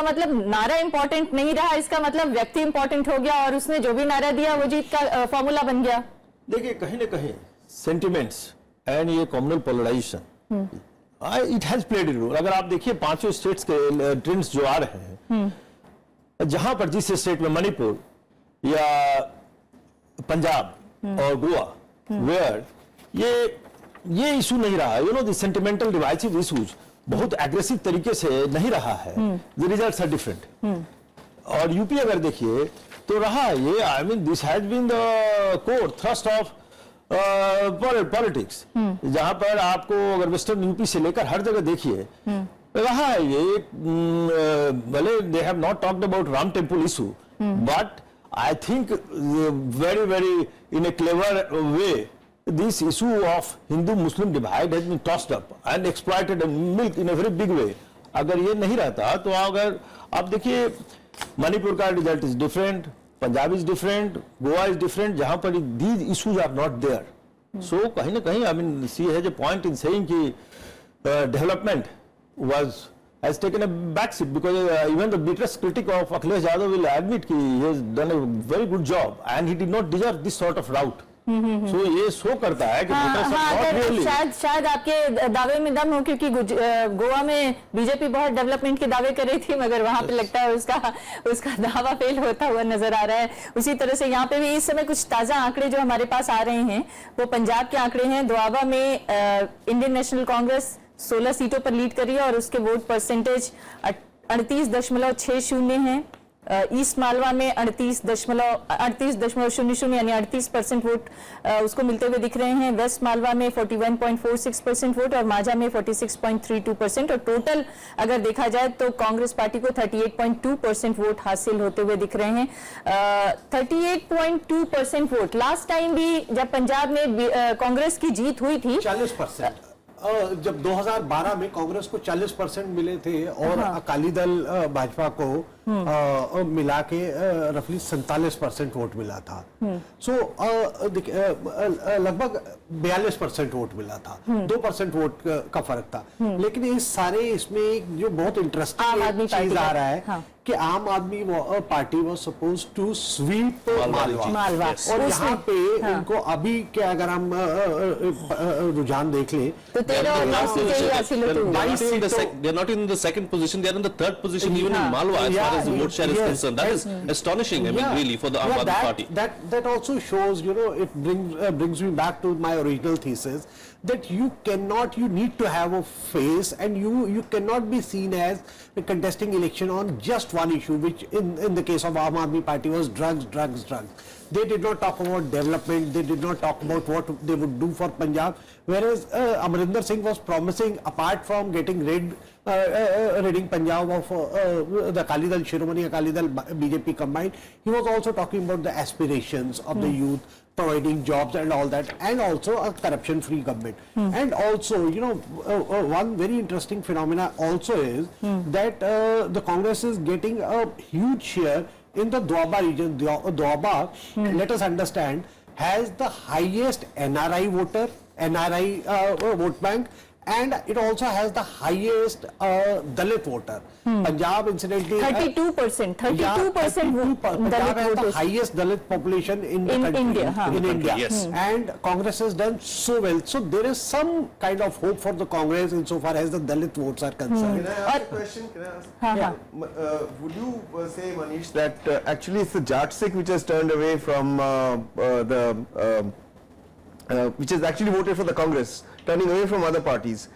मतलब नारा इंपॉर्टेंट नहीं रहा, इसका मतलब व्यक्ति इंपॉर्टेंट हो गया और उसने जो भी नारा दिया वो जीत का फॉर्मूला बन गया। देखिए, कहीं ना कहीं सेंटिमेंट्स एंड ये communal polarisation it has played a role. अगर आप देखिए 5 स्टेट्स के ट्रेंड्स जो आ रहे हैं, जहां पर जिस स्टेट में मणिपुर या पंजाब और गोवा वेयर ये इशू नहीं रहा, you know the sentimental divisive issues बहुत एग्रेसिव तरीके से नहीं रहा है, द रिजल्ट्स आर डिफरेंट। और यूपी अगर देखिए तो रहा ये, I mean this has been the core thrust of politics, जहां पर आपको अगर वेस्टर्न यूपी से लेकर हर जगह देखिए रहा है ये। भले they have not talked about Ram temple issue, but I think very in a clever way this issue of Hindu-Muslim divide has been tossed up and exploited and milked in a very big way. अगर ये नहीं रहता तो अगर आप देखिए मणिपुर का result is different, Punjab is different, Goa is different, जहां पर these issues are not there. So कहीं ना कहीं I mean see has a point in saying कि development has taken a backseat because even the bitterest critic of Akhilesh Yadav will admit कि he has done a very good job and he did not deserve this sort of route. So ये शो करता है कि voters are not really. शायद आपके दावे में दम हो, क्योंकि गोवा में बीजेपी बहुत डेवलपमेंट के दावे कर रही थी, मगर वहां पे लगता है उसका दावा फेल होता हुआ नजर आ रहा है। उसी तरह से यहाँ पे भी इस समय कुछ ताजा आंकड़े जो हमारे पास आ रहे हैं वो पंजाब के आंकड़े हैं। दोआबा में इंडियन नेशनल कांग्रेस 16 सीटों पर लीड कर रही है और उसके वोट परसेंटेज 38.60 है। ईस्ट मालवा में 38.00 यानी 38% वोट उसको मिलते हुए दिख रहे हैं। वेस्ट मालवा में 41.46% वोट और माझा में 46.32% और टोटल अगर देखा जाए तो कांग्रेस पार्टी को 38.2% वोट हासिल होते हुए दिख रहे हैं। 38.2% वोट लास्ट टाइम भी जब पंजाब में कांग्रेस की जीत हुई थी 40%। जब 2012 में कांग्रेस को 40% मिले थे और अकाली दल भाजपा को मिला के रफली 47% वोट मिला था। सो लगभग 42% वोट मिला था, 2% वोट का फर्क था। लेकिन इस सारे इसमें जो बहुत इंटरेस्टिंग चीज आ रहा है कि Aam Aadmi Party was suppose to sweep Malwa और यहाँ पे उनको अभी क्या अगर हम रुझान देख लें तो they're not in the second position, they are in the third position even in Malwa as far as the vote share is concerned. That is astonishing, I mean, really, for the Aam Aadmi Party. That also shows, you know, it brings me back to my original thesis that you need to have a face and you cannot be seen as contesting election on just one issue, which in the case of Aam Aadmi Party was drugs. They did not talk about development, they did not talk about what they would do for Punjab, whereas Amarinder Singh was promising, apart from getting ridding Punjab of the Akali Dal, Shiromani Akali Dal, BJP combined, he was also talking about the aspirations of the youth, providing jobs and all that, and also a corruption-free government. And also, you know, one very interesting phenomena also is that the Congress is getting a huge share in the Doaba region. Doaba, let us understand, has the highest NRI vote bank, and it also has the highest Dalit voter. Punjab, incidentally, 32%. 32% Punjab has the highest Dalit population in the country, in India. Yes. And Congress has done so well. So there is some kind of hope for the Congress insofar as the Dalit votes are concerned. Can I ask a question? Would you say, Manish, that actually it's the Jat which has turned away from which has actually voted for the Congress, turning away from other parties,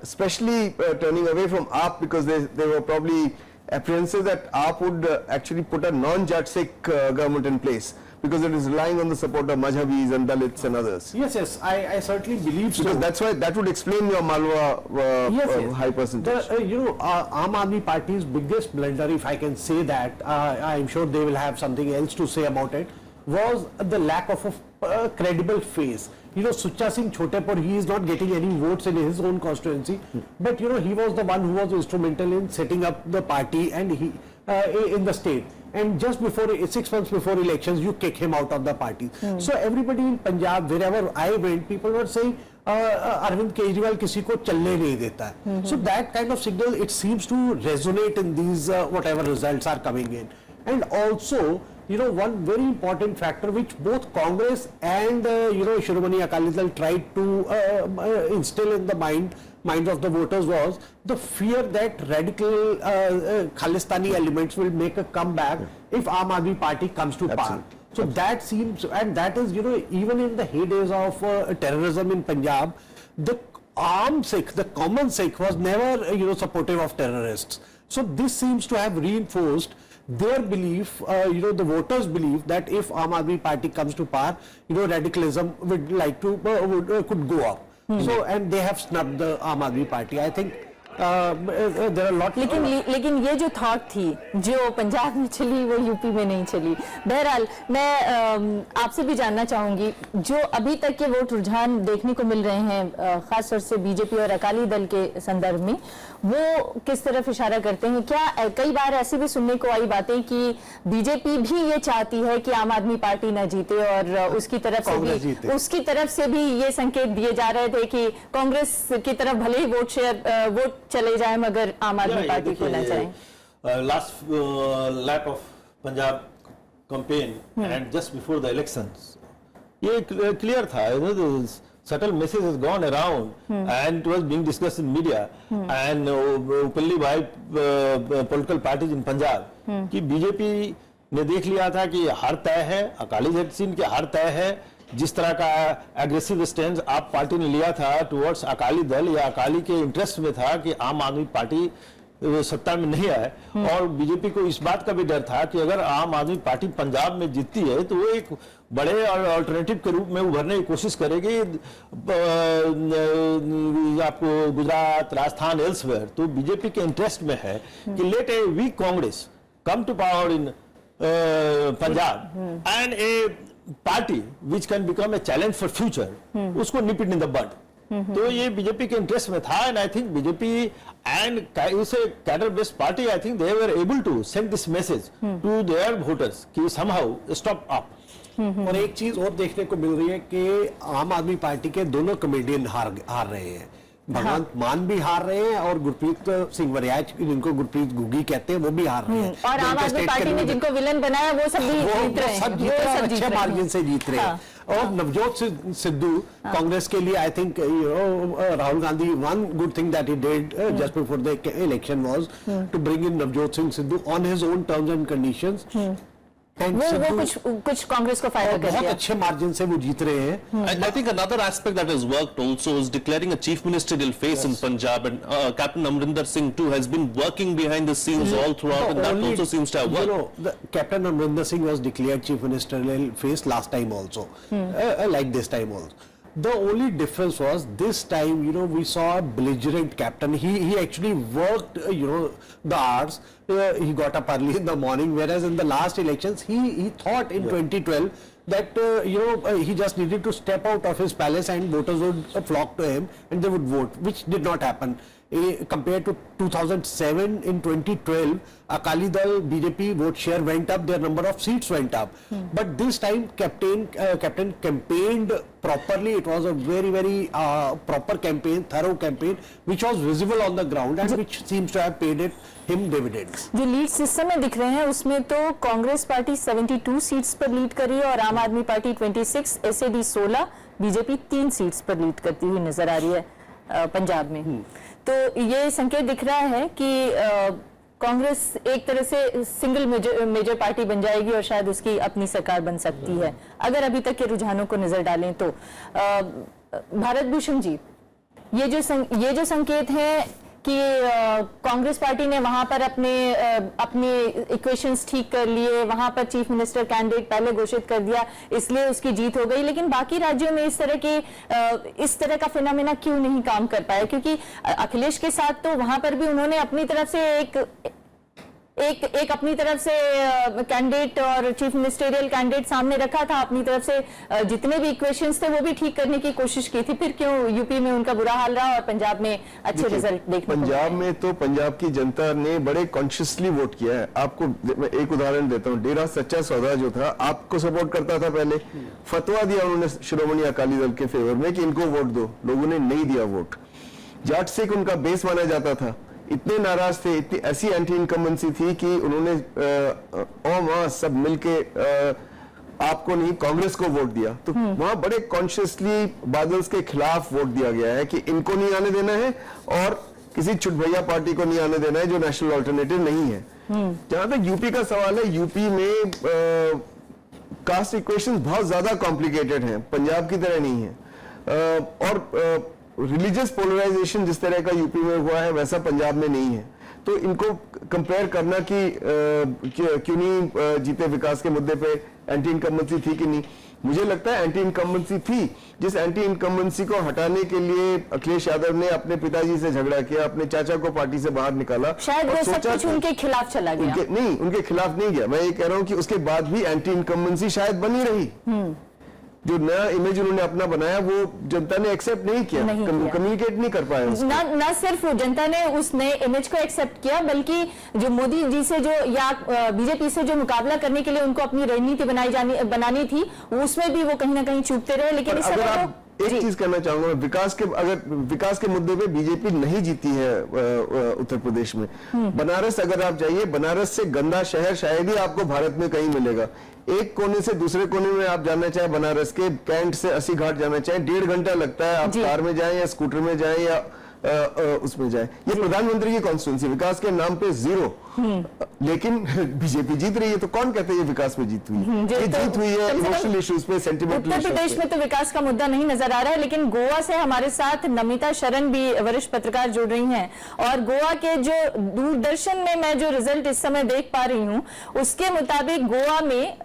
especially turning away from AAP because they were probably apprehensive that AAP would actually put a non-Jat Sikh government in place because it is relying on the support of Majhabis and Dalits and others. Yes, I certainly believe so. Because that's why that would explain your Malwa high percentage. You know, Aam Aadmi Party's biggest blunder, if I can say that, I'm sure they will have something else to say about it, was the lack of a credible face. You know, Sucha Singh Chotepur, he is not getting any votes in his own constituency, but you know, he was the one who was instrumental in setting up the party and he in the state. And just before 6 months before elections, you kick him out of the party. So everybody in Punjab, wherever I went, people were saying Arvind Kejriwal किसी को चलने नहीं देता है. So that kind of signal, it seems to resonate in these whatever results are coming in. And also, you know, one very important factor which both Congress and you know, Shiromani Akali Dal tried to instill in the minds of the voters was the fear that radical Khalistani elements will make a comeback if Aam Aadmi Party comes to power. So that seems, and that is, you know, even in the heydays of terrorism in Punjab, the Aam Sikh, the common Sikh was never, you know, supportive of terrorists. So this seems to have reinforced their belief, you know, the voters' belief that if Aam Aadmi Party comes to power, you know, radicalism would like to could go up. So, and they have snubbed the Aam Aadmi Party. I think there are lot. लेकिन ये जो थॉट थी जो पंजाब में चली वो यूपी में नहीं चली। बहरहाल मैं आपसे भी जानना चाहूंगी, जो अभी तक के वोट रुझान देखने को मिल रहे हैं खासतौर से बीजेपी और अकाली दल के संदर्भ में, वो किस तरफ इशारा करते हैं? क्या कई बार ऐसी भी सुनने को आई बातें कि बीजेपी भी ये चाहती है कि आम आदमी पार्टी न जीते और उसकी तरफ से भी ये संकेत दिए जा रहे थे कि कांग्रेस की तरफ भले ही वोट चले जाए मगर आम आदमी पार्टी को न जाए। Last lap of Punjab campaign and just before the elections ये क्लियर था, subtle message has gone around and it was being discussed in media and openly by political parties in Punjab कि बीजेपी ने देख लिया था कि हार तय है, अकाली दल सिंह के हार तय है। जिस तरह का एग्रेसिव स्टैंड आप पार्टी ने लिया था टुवर्ड्स अकाली दल या अकाली के इंटरेस्ट में था कि आम आदमी पार्टी सत्ता में नहीं आए, और बीजेपी को इस बात का भी डर था कि अगर आम आदमी पार्टी पंजाब में जीतती है तो वो एक बड़े और अल्टरनेटिव के रूप में उभरने की कोशिश करेगी आपको गुजरात, राजस्थान, एल्सवेयर। तो बीजेपी के इंटरेस्ट में है कि let a weak Congress come to power in Punjab and a party which can become a challenge for future, उसको निप इट इन द बड। तो ये बीजेपी के इंटरेस्ट में था, and I think BJP and cadre based party, I think they were able to send this message to their voters कि समहाउ स्टॉप अप। और एक चीज और देखने को मिल रही है कि आम आदमी पार्टी के दोनों कमेडियन हार रहे हैं। भगवंत मान भी हार रहे हैं और गुरप्रीत सिंह वरियाज, जिनको गुरप्रीत गुगी कहते हैं, वो भी हार रहे हैं। और आम आदमी पार्टी ने जिनको विलन बनाया वो सब भी जीत रहे हैं, अच्छे मार्जिन से जीत रहे हैं। और नवजोत सिद्धू कांग्रेस के लिए I think Rahul Gandhi, one good thing that he did just before the election was to bring in Navjot Singh Sidhu on his own terms and conditions. वो कुछ कांग्रेस को फायदा कर दिया। बहुत अच्छे मार्जिन से वो जीत रहे हैं। I think another aspect that has worked also is declaring a chief ministerial face in Punjab, and Captain Amrinder Singh too has been working behind the scenes all throughout, and that also seems to have worked. You know, Captain Amrinder Singh was declared chief ministerial face last time also, like this time also. The only difference was this time, you know, we saw a belligerent captain. He actually worked, the hours. He got up early in the morning, whereas in the last elections, he thought in 2012 that, he just needed to step out of his palace and voters would flock to him and they would vote, which did not happen. Compared to 2007, in 2012, Akali Dal, BJP vote share went up, their number of seats went up. But this time, Captain campaigned properly. It was a very, very proper campaign, thorough campaign, which was visible on the ground and which seems to have paid him dividends. जो लीड्स इस समय दिख रहे हैं उसमें तो कांग्रेस पार्टी 72 सीट्स पर लीड कर रही है और आम Aadmi party 26, SAD 16, BJP 3 seats पर लीड करती हुई नजर आ रही है पंजाब में। तो ये संकेत दिख रहा है कि कांग्रेस एक तरह से सिंगल मेजर पार्टी बन जाएगी और शायद उसकी अपनी सरकार बन सकती है, अगर अभी तक के रुझानों को नजर डालें तो। भारत भूषण जी, ये जो संकेत है कि कांग्रेस पार्टी ने वहां पर अपने इक्वेशंस ठीक कर लिए, वहां पर चीफ मिनिस्टर कैंडिडेट पहले घोषित कर दिया, इसलिए उसकी जीत हो गई। लेकिन बाकी राज्यों में इस तरह का फिनोमेना क्यों नहीं काम कर पाया? क्योंकि अखिलेश के साथ तो वहां पर भी उन्होंने अपनी तरफ से एक अपनी तरफ से कैंडिडेट और चीफ मिनिस्टेरियल कैंडिडेट सामने रखा था, अपनी तरफ से जितने भी इक्वेशंस थे वो भी ठीक करने की कोशिश की थी। फिर क्यों यूपी में उनका बुरा हाल रहा और पंजाब में अच्छे रिजल्ट देखने को पंजाब में तो पंजाब की जनता ने बड़े कॉन्शियसली वोट किया है। आपको मैं एक उदाहरण देता हूँ, डेरा सच्चा सौदा जो था आपको सपोर्ट करता था, पहले फतवा दिया उन्होंने श्रोमणी अकाली दल के फेवर में कि इनको वोट दो, लोगों ने नहीं दिया वोट। जाट सिख उनका बेस माना जाता था, इतने नाराज थे, इतनी ऐसी एंटी इनकम्बेंसी थी कि उन्होंने सब मिलके आपको नहीं कांग्रेस को वोट दिया। तो वहां बड़े कॉन्शियसली बादल्स के खिलाफ वोट दिया गया है कि इनको नहीं आने देना है और किसी छुटभैया पार्टी को नहीं आने देना है जो नेशनल अल्टरनेटिव नहीं है। जहां तक यूपी का सवाल है, यूपी में कास्ट इक्वेशंस बहुत ज्यादा कॉम्प्लिकेटेड हैं, पंजाब की तरह नहीं है। और रिलीजियस पोलराइजेशन जिस तरह का यूपी में हुआ है वैसा पंजाब में नहीं है। तो इनको कंपेयर करना कि क्यों नहीं जीते, विकास के मुद्दे पे एंटी इनकम्बेंसी थी कि नहीं, मुझे लगता है एंटी इनकम्बेंसी थी, जिस एंटी इनकम्बेंसी को हटाने के लिए अखिलेश यादव ने अपने पिताजी से झगड़ा किया, अपने चाचा को पार्टी से बाहर निकाला, शायद और वो सब सोचा कुछ कि- उनके खिलाफ चला गया। उनके खिलाफ नहीं गया। मैं ये कह रहा हूं कि उसके बाद भी एंटी इनकम्बेंसी शायद बनी रही। जो नया इमेज उन्होंने अपना बनाया वो जनता ने एक्सेप्ट नहीं किया, कम्युनिकेट नहीं कर पाया उसको। न सिर्फ जनता ने उस नए इमेज को एक्सेप्ट किया, बल्कि जो मोदी जी से जो या बीजेपी से जो मुकाबला करने के लिए उनको अपनी रणनीति बनानी थी, उसमें भी वो कहीं ना कहीं चूकते रहे। लेकिन इस अगर समय आप एक चीज कहना चाहूंगा, अगर विकास के मुद्दे पे बीजेपी नहीं जीती है उत्तर प्रदेश में, बनारस अगर आप जाइए, बनारस से गंदा शहर शायद ही आपको भारत में कहीं मिलेगा। एक कोने से दूसरे कोने में आप जाना चाहे, बनारस के कैंट से अस्सी घाट जाना चाहे, 1.5 घंटा लगता है। आप कार में जाएं या स्कूटर में जाएं या उसमें जाए। ये प्रधानमंत्री की कॉन्स्टिट्यूंसी, विकास के नाम पे 0, लेकिन बीजेपी जीत रही है। तो कौन कहते हैं ये विकास में जीत हुई है? ये जीत हुई है इमोशनल इश्यूज पे, सेंटिमेंटल उत्तर प्रदेश में तो विकास का मुद्दा नहीं नजर आ रहा है, लेकिन गोवा से हमारे साथ नमिता शरण भी वरिष्ठ पत्रकार जुड़ रही हैं। और गोवा के जो दूरदर्शन में मैं जो रिजल्ट इस समय देख पा रही हूं, उसके मुताबिक गोवा में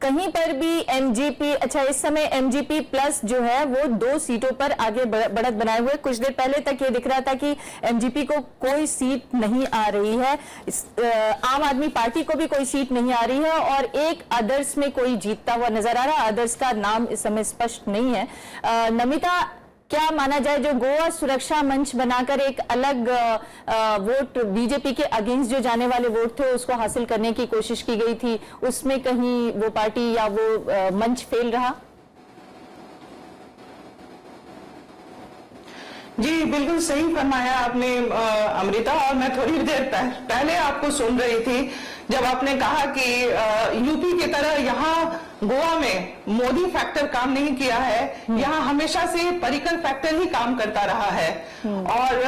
कहीं पर भी एमजीपी, अच्छा इस समय एमजीपी प्लस जो है वो 2 सीटों पर आगे बढ़त बनाए हुए। कुछ देर पहले तक ये दिख रहा था कि एमजीपी को कोई सीट नहीं आ रही है, आम आदमी पार्टी को भी कोई सीट नहीं आ रही है, और एक अदर्स में कोई जीतता हुआ नजर आ रहा है। अदर्स का नाम इस समय स्पष्ट नहीं है। नमिता, क्या माना जाए, जो गोवा सुरक्षा मंच बनाकर एक अलग वोट बीजेपी के अगेंस्ट जो जाने वाले वोट थे उसको हासिल करने की कोशिश की गई थी, उसमें कहीं वो पार्टी या वो मंच फेल रहा? जी बिल्कुल सही फरमाया आपने अमृता। और मैं थोड़ी देर पहले आपको सुन रही थी जब आपने कहा कि यूपी की तरह यहाँ गोवा में मोदी फैक्टर काम नहीं किया है, यहाँ हमेशा से पर्रिकर फैक्टर ही काम करता रहा है। और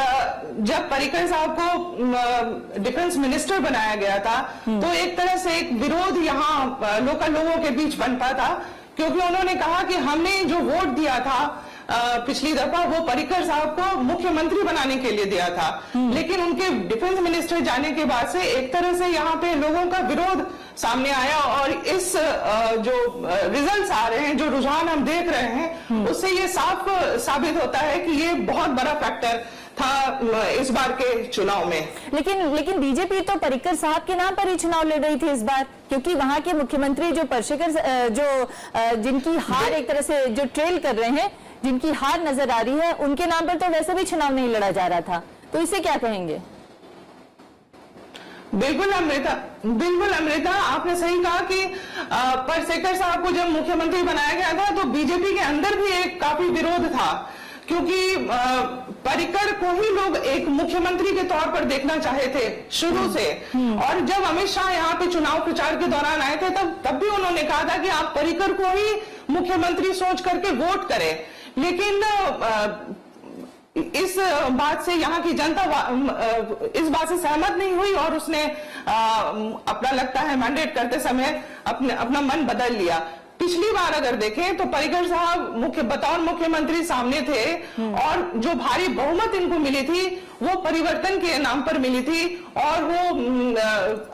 जब पर्रिकर साहब को डिफेंस मिनिस्टर बनाया गया था तो एक तरह से एक विरोध यहाँ लोकल लोगों के बीच बनता था, क्योंकि उन्होंने कहा कि हमने जो वोट दिया था पिछली दफा वो पर्रिकर साहब को मुख्यमंत्री बनाने के लिए दिया था, लेकिन उनके डिफेंस मिनिस्टर जाने के बाद से एक तरह से यहाँ पे लोगों का विरोध सामने आया। और इस जो रिजल्ट्स आ रहे हैं, जो रुझान हम देख रहे हैं, उससे ये साफ साबित होता है कि ये बहुत बड़ा फैक्टर था इस बार के चुनाव में। लेकिन बीजेपी तो पर्रिकर साहब के नाम पर ही चुनाव लड़ रही थी इस बार, क्योंकि वहां के मुख्यमंत्री जो पर्रिकर जिनकी हार एक तरह से जो ट्रेल कर रहे हैं, जिनकी हार नजर आ रही है, उनके नाम पर तो वैसे भी चुनाव नहीं लड़ा जा रहा था। तो इसे क्या कहेंगे? बिल्कुल अमृता, आपने सही कहा कि पर्रिकर साहब को जब मुख्यमंत्री बनाया गया था तो बीजेपी के अंदर भी एक काफी विरोध था, क्योंकि पर्रिकर को ही लोग एक मुख्यमंत्री के तौर पर देखना चाहे थे शुरू से। और जब अमित शाह यहाँ पे चुनाव प्रचार के दौरान आए थे तब भी उन्होंने कहा था कि आप पर्रिकर को ही मुख्यमंत्री सोच करके वोट करें। लेकिन इस बात से यहाँ की जनता इस बात से सहमत नहीं हुई और उसने अपना लगता है मैंडेट करते समय अपना मन बदल लिया। पिछली बार अगर देखें तो पर्रिकर साहब बतौर मुख्यमंत्री सामने थे और जो भारी बहुमत इनको मिली थी वो परिवर्तन के नाम पर मिली थी और वो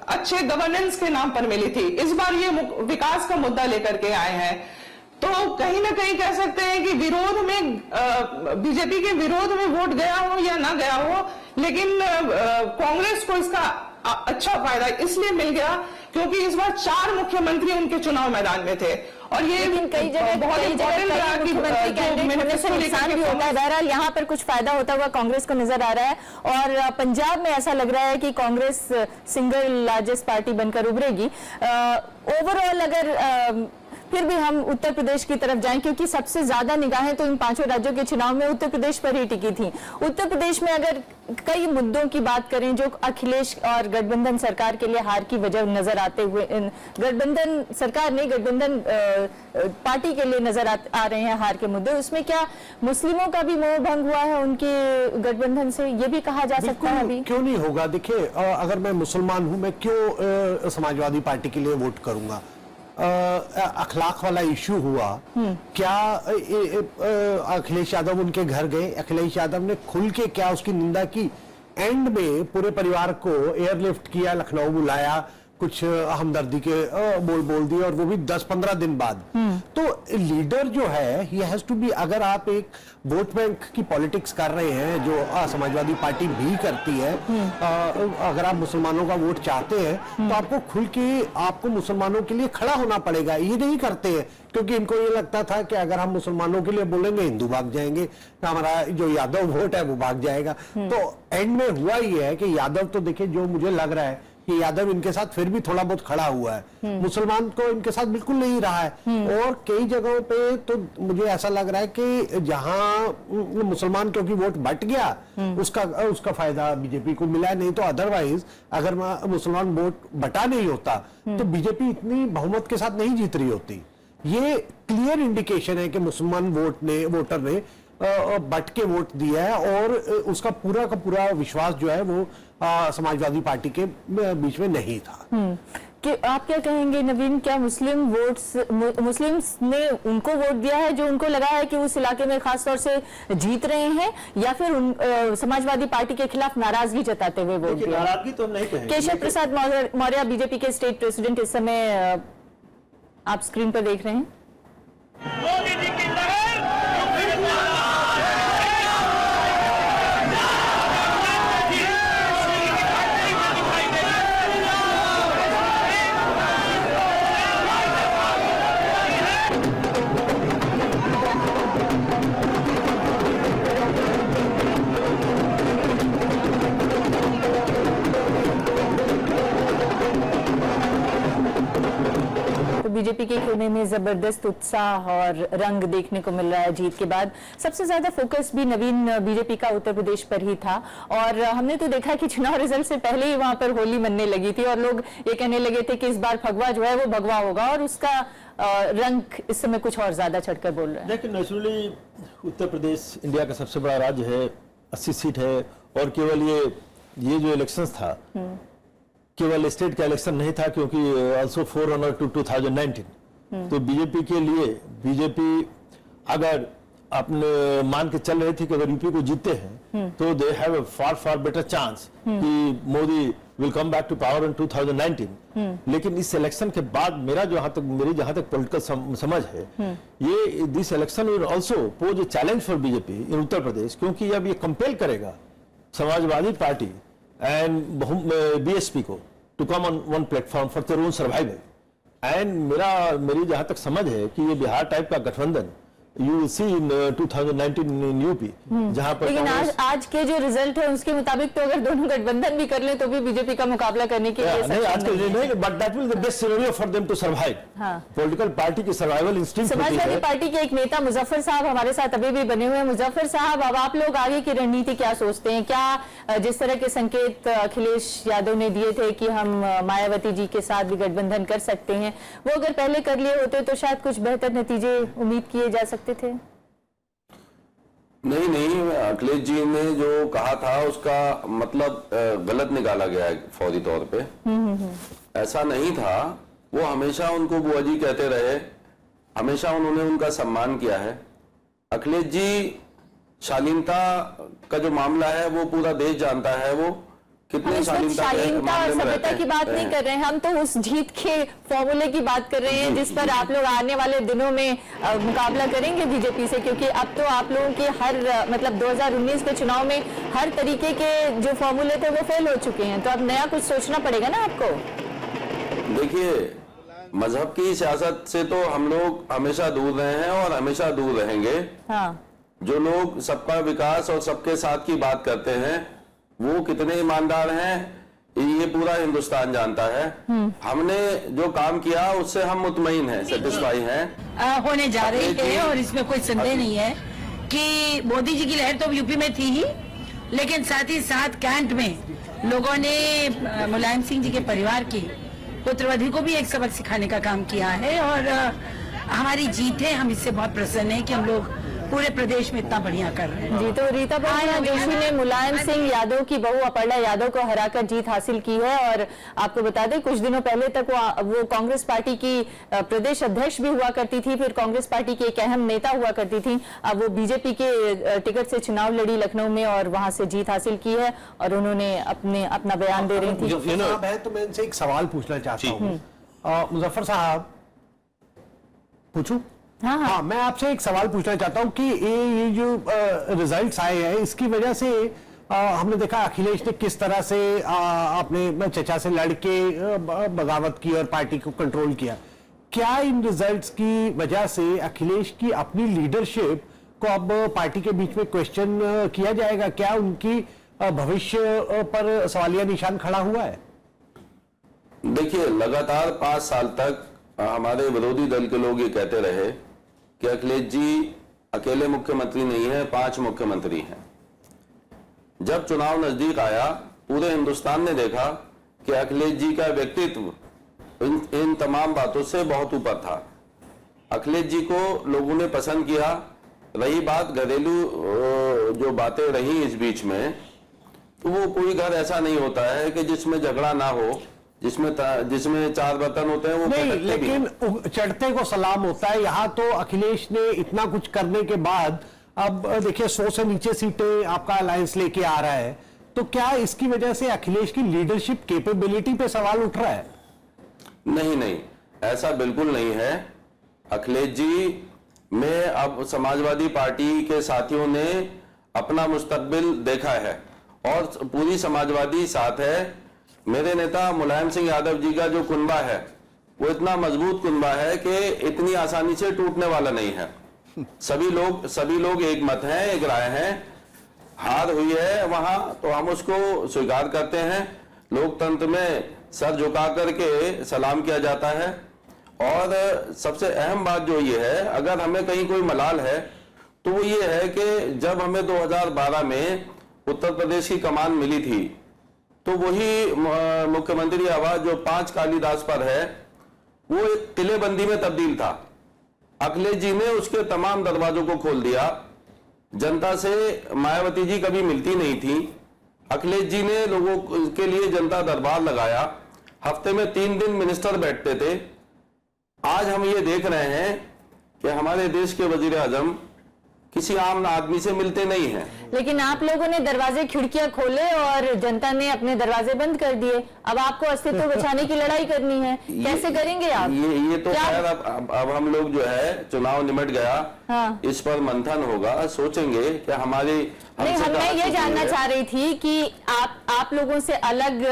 अच्छे गवर्नेंस के नाम पर मिली थी। इस बार ये विकास का मुद्दा लेकर के आए हैं, तो कहीं ना कहीं कह सकते हैं कि विरोध में बीजेपी के विरोध में वोट गया हो या ना गया हो, लेकिन कांग्रेस को इसका अच्छा फायदा इसलिए मिल गया क्योंकि इस बार 4 मुख्यमंत्री उनके चुनाव मैदान में थे। और ये कई जगह नुकसान भी होता है। बहरहाल यहाँ पर कुछ फायदा होता हुआ कांग्रेस को नजर आ रहा है और पंजाब में ऐसा लग रहा है कि कांग्रेस सिंगल लार्जेस्ट पार्टी बनकर उभरेगी। ओवरऑल अगर फिर भी हम उत्तर प्रदेश की तरफ जाएं, क्योंकि सबसे ज्यादा निगाहें तो इन 5 राज्यों के चुनाव में उत्तर प्रदेश पर ही टिकी थी। उत्तर प्रदेश में अगर कई मुद्दों की बात करें जो अखिलेश और गठबंधन सरकार के लिए हार की वजह नजर आते हुए, गठबंधन सरकार नहीं गठबंधन पार्टी के लिए नजर आ रहे हैं हार के मुद्दे, उसमें क्या मुस्लिमों का भी मोह भंग हुआ है उनके गठबंधन से, ये भी कहा जा सकता है अभी? क्यों नहीं होगा? देखिए, अगर मैं मुसलमान हूं, मैं क्यों समाजवादी पार्टी के लिए वोट करूंगा? अखलाक वाला इश्यू हुआ, क्या अखिलेश यादव उनके घर गए? अखिलेश यादव ने खुल के क्या उसकी निंदा की? एंड में पूरे परिवार को एयरलिफ्ट किया, लखनऊ बुलाया, कुछ हमदर्दी के बोल दिए, और वो भी 10-15 दिन बाद। तो लीडर जो है ही हैज टू बी, अगर आप एक वोट बैंक की पॉलिटिक्स कर रहे हैं जो समाजवादी पार्टी भी करती है, अगर आप मुसलमानों का वोट चाहते हैं तो आपको खुल के आपको मुसलमानों के लिए खड़ा होना पड़ेगा। ये नहीं करते हैं क्योंकि इनको ये लगता था कि अगर हम मुसलमानों के लिए बोलेंगे हिंदू भाग जाएंगे, तो हमारा जो यादव वोट है वो भाग जाएगा। तो एंड में हुआ ये है कि यादव, तो देखिए जो मुझे लग रहा है कि यादव इनके साथ फिर भी थोड़ा बहुत खड़ा हुआ है, मुसलमान को इनके साथ बिल्कुल नहीं रहा है। और कई जगहों पे तो मुझे ऐसा लग रहा है कि जहां मुसलमान क्योंकि वोट बट गया, उसका फायदा बीजेपी को मिला है। नहीं तो अदरवाइज अगर मुसलमान वोट बटा नहीं होता तो बीजेपी इतनी बहुमत के साथ नहीं जीत रही होती। ये क्लियर इंडिकेशन है कि मुसलमान वोटर ने बट के वोट दिया है, और उसका पूरा का पूरा विश्वास जो है वो समाजवादी पार्टी के बीच में नहीं था। कि आप क्या कहेंगे नवीन, क्या मुस्लिम्स ने उनको वोट दिया है जो उनको लगा है कि उस इलाके में खासतौर से जीत रहे हैं, या फिर समाजवादी पार्टी के खिलाफ नाराजगी जताते हुए वोट दिया? नाराजगी तो नहीं कहेंगे। केशव प्रसाद मौर्य बीजेपी के स्टेट प्रेसिडेंट इस समय आप स्क्रीन पर देख रहे हैं। मोदी जी की लहर बीजेपी के कोने में जबरदस्त उत्साह और रंग देखने को मिल रहा है जीत के बाद। सबसे ज्यादा फोकस भी नवीन बीजेपी का उत्तर प्रदेश पर ही था, और हमने तो देखा कि चुनाव रिजल्ट से पहले ही वहां पर होली मनने लगी थी और लोग ये कहने लगे थे कि इस बार भगवा जो है वो भगवा होगा, और उसका रंग इस समय कुछ और ज्यादा चढ़कर बोल रहा है। लेकिन नेचुरली उत्तर प्रदेश इंडिया का सबसे बड़ा राज्य है, 80 सीट है, और केवल ये जो इलेक्शंस था केवल स्टेट का इलेक्शन नहीं था, क्योंकि ऑल्सो फॉररनर टू 2019। तो बीजेपी के लिए, बीजेपी अगर आपने मान के चल रही थी कि अगर यूपी को जीतते हैं तो they have a far better chance कि Modi will come back to power in 2019। लेकिन इस इलेक्शन के बाद मेरी जहां तक पॉलिटिकल समझ है, ये this election will also pose a challenge for BJP in Uttar Pradesh, क्योंकि अब ये कंपेल करेगा समाजवादी पार्टी and BSP को to come on one platform for their own survival। and मेरी जहां तक समझ है कि ये बिहार टाइप का गठबंधन you will see in 2019 in UP, जहां पर लेकिन आज के जो रिजल्ट है उसके मुताबिक तो अगर दोनों गठबंधन भी कर लें तो भी बीजेपी का मुकाबला करने के लिए नहीं, आज के लिए नहीं, but that will the best scenario for them to survive. Political party की सर्वाइवल इंस्टिंक्ट होती है। समाजवादी पार्टी के एक नेता मुजफ्फर साहब हमारे साथ अभी भी बने हुए हैं। मुजफ्फर साहब, अब आप लोग आगे की रणनीति क्या सोचते हैं? क्या जिस तरह के संकेत अखिलेश यादव ने दिए थे कि हम मायावती जी के साथ भी गठबंधन कर सकते हैं, वो अगर पहले कर लिए होते तो शायद कुछ बेहतर नतीजे उम्मीद किए जा सकते थे? नहीं, अखिलेश जी ने जो कहा था उसका मतलब गलत निकाला गया है फौरी तौर पे। ऐसा नहीं था, वो हमेशा उनको बुआ जी कहते रहे, हमेशा उन्होंने उनका सम्मान किया है। अखिलेश जी शालीनता का जो मामला है वो पूरा देश जानता है, वो कितने शालीनता और सभ्यता की बात नहीं कर रहे हैं हम, तो उस जीत के फॉर्मूले की बात कर रहे हैं जिस पर आप लोग आने वाले दिनों में मुकाबला करेंगे बीजेपी से, क्योंकि अब तो आप लोगों के हर मतलब 2019 के चुनाव में हर तरीके के जो फॉर्मूले थे वो फेल हो चुके हैं, तो अब नया कुछ सोचना पड़ेगा ना आपको। देखिए, मजहब की सियासत से तो हम लोग हमेशा दूर रहे हैं और हमेशा दूर रहेंगे। जो लोग सबका विकास और सबके साथ की बात करते हैं वो कितने ईमानदार हैं ये पूरा हिंदुस्तान जानता है। हमने जो काम किया उससे हम मुतमईन हैं, सेटिस्फाई हैं। होने जा रही है और इसमें कोई संदेह नहीं है कि मोदी जी की लहर तो यूपी में थी ही, लेकिन साथ ही साथ कैंट में लोगों ने मुलायम सिंह जी के परिवार की पुत्रवधू को भी एक सबक सिखाने का काम किया है, और हमारी जीत है, हम इससे बहुत प्रसन्न हैं कि हम लोग पूरे प्रदेश में इतना बढ़िया कर रहे हैं। जी, तो रीता बहुगुणा जोशी ने मुलायम सिंह यादव की बहू अपर्णा यादव को हराकर जीत हासिल की है और आपको बता दें कुछ दिनों पहले तक वो कांग्रेस पार्टी की प्रदेश अध्यक्ष भी हुआ करती थी, फिर कांग्रेस पार्टी की एक अहम नेता हुआ करती थी। अब वो बीजेपी के टिकट से चुनाव लड़ी लखनऊ में और वहां से जीत हासिल की है और उन्होंने अपना बयान दे रही थी। साहब है तो मैं इनसे एक सवाल पूछना चाहता हूँ। मुजफ्फर साहब, पूछूं? हाँ, मैं आपसे एक सवाल पूछना चाहता हूं कि ये जो रिजल्ट्स आए हैं इसकी वजह से हमने देखा अखिलेश ने किस तरह से अपने चचा से लड़के बगावत की और पार्टी को कंट्रोल किया। क्या इन रिजल्ट्स की वजह से अखिलेश की अपनी लीडरशिप को अब पार्टी के बीच में क्वेश्चन किया जाएगा? क्या उनकी भविष्य पर सवालिया निशान खड़ा हुआ है? देखिए, लगातार 5 साल तक हमारे विरोधी दल के लोग ये कहते रहे कि अखिलेश जी अकेले मुख्यमंत्री नहीं है, 5 मुख्यमंत्री हैं। जब चुनाव नजदीक आया, पूरे हिंदुस्तान ने देखा कि अखिलेश जी का व्यक्तित्व इन तमाम बातों से बहुत ऊपर था। अखिलेश जी को लोगों ने पसंद किया। रही बात घरेलू जो बातें रही इस बीच में, तो वो कोई घर ऐसा नहीं होता है कि जिसमें झगड़ा ना हो, जिसमें 4 बर्तन होते हैं वो नहीं, लेकिन चढ़ते को सलाम होता है। यहाँ तो अखिलेश ने इतना कुछ करने के बाद अब देखिए 100 से नीचे सीटें आपका अलायंस लेके आ रहा है, तो क्या इसकी वजह से अखिलेश की लीडरशिप कैपेबिलिटी पे सवाल उठ रहा है? नहीं, ऐसा बिल्कुल नहीं है। अखिलेश जी में अब समाजवादी पार्टी के साथियों ने अपना मुस्तकबिल देखा है और पूरी समाजवादी साथ है। मेरे नेता मुलायम सिंह यादव जी का जो कुनबा है वो इतना मजबूत कुनबा है कि इतनी आसानी से टूटने वाला नहीं है। सभी लोग एक मत हैं, एक राय हैं। हार हुई है वहां तो हम उसको स्वीकार करते हैं। लोकतंत्र में सर झुका करके सलाम किया जाता है। और सबसे अहम बात जो ये है, अगर हमें कहीं कोई मलाल है तो वो ये है कि जब हमें 2012 में उत्तर प्रदेश की कमान मिली थी तो वही मुख्यमंत्री आवास जो 5 कालीदास पर है वो एक किलेबंदी में तब्दील था। अखिलेश जी ने उसके तमाम दरवाजों को खोल दिया। जनता से मायावती जी कभी मिलती नहीं थी। अखिलेश जी ने लोगों के लिए जनता दरबार लगाया। हफ्ते में 3 दिन मिनिस्टर बैठते थे। आज हम ये देख रहे हैं कि हमारे देश के वजीर आजम किसी आम आदमी से मिलते नहीं हैं। लेकिन आप लोगों ने दरवाजे खिड़कियां खोले और जनता ने अपने दरवाजे बंद कर दिए। अब आपको अस्तित्व बचाने की लड़ाई करनी है, कैसे करेंगे आप? ये तो खैर अब हम लोग जो है चुनाव निमट गया। हाँ। इस पर मंथन होगा, सोचेंगे कि हमारी नहीं, मैं ये जानना चाह रही थी कि आप लोगों से अलग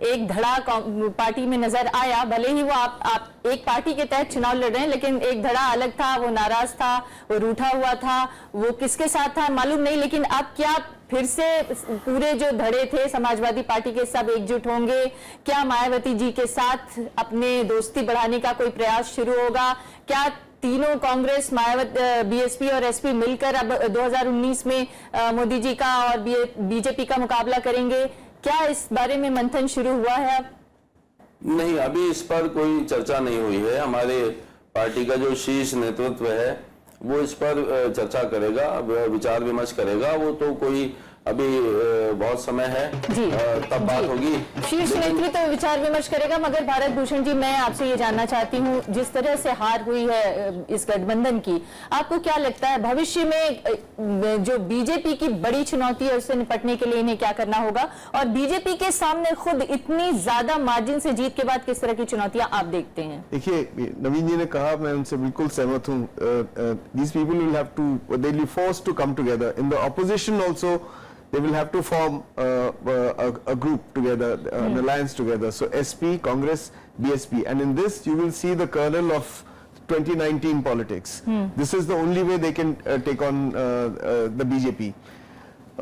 एक धड़ा पार्टी में नजर आया। भले ही वो आप एक पार्टी के तहत चुनाव लड़ रहे हैं, लेकिन एक धड़ा अलग था, वो नाराज था, वो रूठा हुआ था। वो किसके साथ था मालूम नहीं, लेकिन अब क्या फिर से पूरे जो धड़े थे समाजवादी पार्टी के सब एकजुट होंगे? क्या मायावती जी के साथ अपने दोस्ती बढ़ाने का कोई प्रयास शुरू होगा? क्या तीनों कांग्रेस, बीएसपी और एसपी मिलकर अब 2019 में मोदी जी का और बीजेपी का मुकाबला करेंगे? क्या इस बारे में मंथन शुरू हुआ है अब? नहीं, अभी इस पर कोई चर्चा नहीं हुई है। हमारे पार्टी का जो शीर्ष नेतृत्व है वो इस पर चर्चा करेगा, विचार विमर्श करेगा। वो तो कोई अभी बहुत समय है, तब बात होगी। शीर्ष नेतृत्व विचार विमर्श करेगा। मगर भारत भूषण जी, मैं आपसे ये जानना चाहती हूँ, जिस तरह से हार हुई है इस गठबंधन की, आपको क्या लगता है भविष्य में जो बीजेपी की बड़ी चुनौती है उससे निपटने के लिए इन्हें क्या करना होगा? और बीजेपी के सामने खुद इतनी ज्यादा मार्जिन से जीत के बाद किस तरह की चुनौतियां आप देखते हैं? देखिए, नवीन जी ने कहा, मैं उनसे बिल्कुल सहमत हूँ। These people will have to, they'll be forced to come together. In the opposition also, they will have to form a group together, an alliance together. So SP, Congress, BSP, and in this you will see the kernel of 2019 politics. This is the only way they can take on the BJP.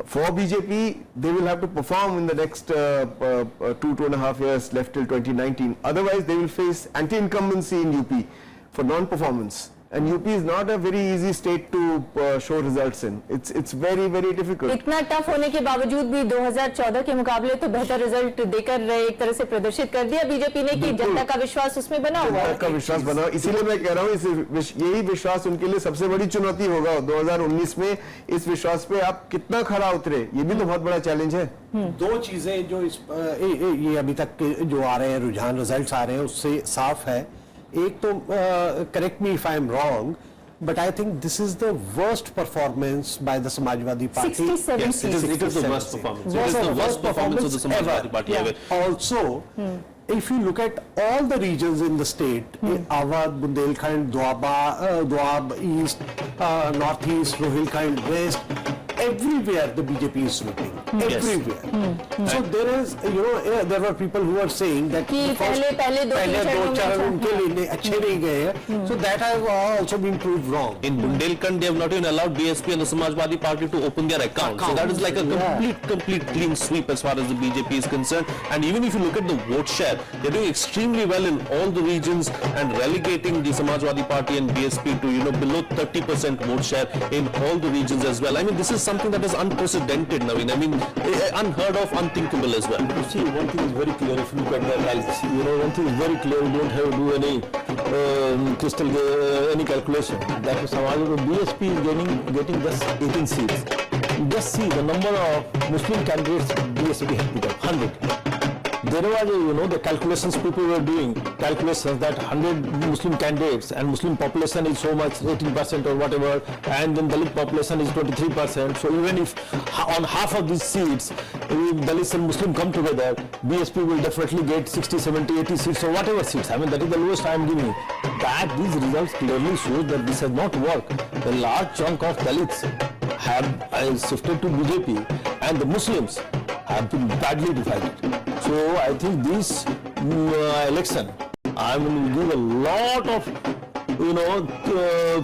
For BJP, they will have to perform in the next 2.5 years left till 2019. Otherwise, they will face anti-incumbency in UP for non-performance. And UP is not a very easy state to show results in. It's very, very difficult. इतना टफ होने के बावजूद भी 2014 के मुकाबले तो बेहतर रिजल्ट देकर एक तरह से प्रदर्शित कर दिया बीजेपी ने कि जनता का विश्वास उसमें बना हुआ है। का विश्वास बना, इसीलिए मैं कह रहा हूँ यही विश्वास उनके लिए सबसे बड़ी चुनौती होगा 2019 में। इस विश्वास पे आप कितना खरा उतरे, ये भी तो बहुत बड़ा चैलेंज है। दो चीजें जो ये अभी तक के जो आ रहे हैं रुझान रिजल्ट्स आ रहे हैं उससे साफ है। एक तो correct me if I am wrong, but I think this is the worst performance by the Samajwadi Party. 67 Yes, it is the worst performance. It is the worst performance of the Samajwadi Party ever. Also, if you look at all the regions in the state, Awadh, Bundelkhand, Doab East, Northeast, Rohilkhand West, everywhere the BJP is sweeping. Everywhere. So there is, there were people who were saying that कि पहले दो चरण उनके लिए अच्छे नहीं गए हैं. So that has also been proved wrong. In Bundelkhand, they have not even allowed BSP and the Samajwadi Party to open their accounts. So that is like a complete clean sweep as far as the BJP is concerned. And even if you look at the vote share, they're doing extremely well in all the regions and relegating the Samajwadi Party and BSP to below 30% vote share in all the regions as well. I mean, this is something that is unprecedented, Naveen. I mean, unheard of, unthinkable as well. You see, one thing is very clear if you look at the analysis. One thing is very clear, you don't have to do any calculation. That Samajwadi BSP is getting just 18 seats. Just see the number of Muslim candidates BSP has put up, 100. There was, the calculations people were doing, calculations that 100 Muslim candidates and Muslim population is so much, 18% or whatever, and then Dalit population is 23%. So even if on half of these seats, if Dalits and Muslim come together, BSP will definitely get 60, 70, 80 seats or whatever seats. I mean, that is the lowest I am giving. That these results clearly show that this has not worked. A large chunk of Dalits have shifted to BJP and the Muslims have been badly divided. So I think this election, I will give a lot of,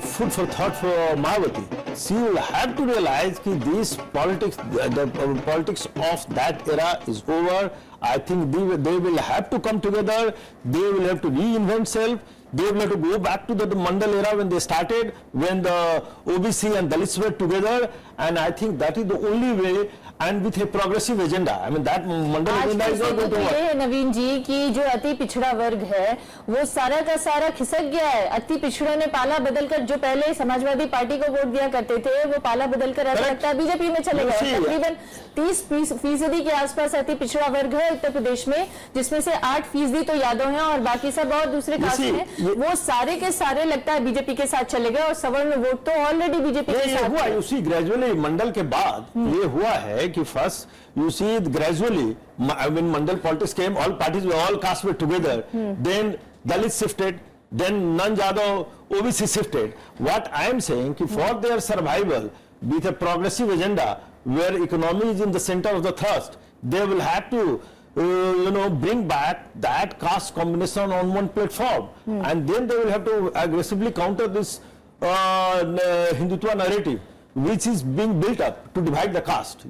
food for thought for Mayawati. She will have to realize that this politics, the politics of that era is over. I think they will have to come together. They will have to reinvent self. They will have to go back to the Mandal era when they started, when the OBC and Dalits were together, and I think that is the only way, and with a progressive agenda. I mean, that Mandal agenda is not going to work. है नवीन जी कि जो अति पिछड़ा वर्ग है वो सारा का सारा खिसक गया है। अति पिछड़ों ने पाला बदलकर, जो पहले समाजवादी पार्टी को वोट दिया करते थे वो पाला बदलकर ऐसा लगता है बीजेपी में चले गए। तकरीबन 30% के आसपास अति पिछड़ा वर्ग है उत्तर प्रदेश में, जिसमें से 8% तो यादव हैं और बाकी सब और दूसरे कास्ट हैं। वो सारे के सारे लगता है बीजेपी के साथ चले गए और सवर्ण वोट तो ऑलरेडी बीजेपी के साथ हुआ। उसी ग्रेजुअली मंडल के बाद ये हुआ है कि first you see gradually when Mandal politics came, all parties were, all castes were together. Then Dalits shifted, then non-Jadав OBC shifted. What I am saying कि for their survival with a progressive agenda where economy is in the center of the thrust, they will have to bring back that caste combination on one platform, and then they will have to aggressively counter this Hindutva narrative, which is being built up to divide the caste,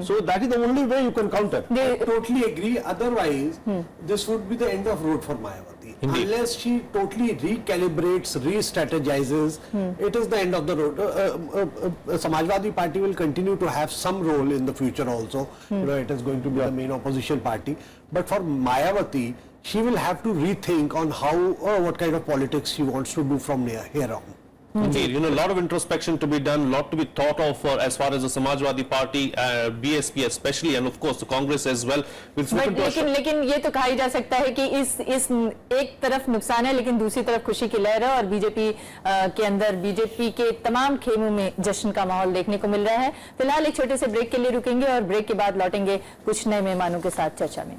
So that is the only way you can counter. I totally agree. Otherwise, this would be the end of road for Mayawati. Indeed. Unless she totally recalibrates, re-strategizes, it is the end of the road. Samajwadi Party will continue to have some role in the future also. It is going to be the main opposition party. But for Mayawati, she will have to rethink on how, what kind of politics she wants to do from here on. Indeed, a lot of introspection to be done, a lot to be thought of as far as the Samajwadi Party, BSP especially, and of course the Congress as well. लेकिन ये तो कहा ही जा सकता है कि इस एक तरफ नुकसान है लेकिन दूसरी तरफ खुशी की लहर है और बीजेपी के अंदर बीजेपी के तमाम खेमों में जश्न का माहौल देखने को मिल रहा है। फिलहाल एक छोटे से ब्रेक के लिए रुकेंगे और ब्रेक के बाद लौटेंगे कुछ नए मेहमानों के साथ चर्चा में।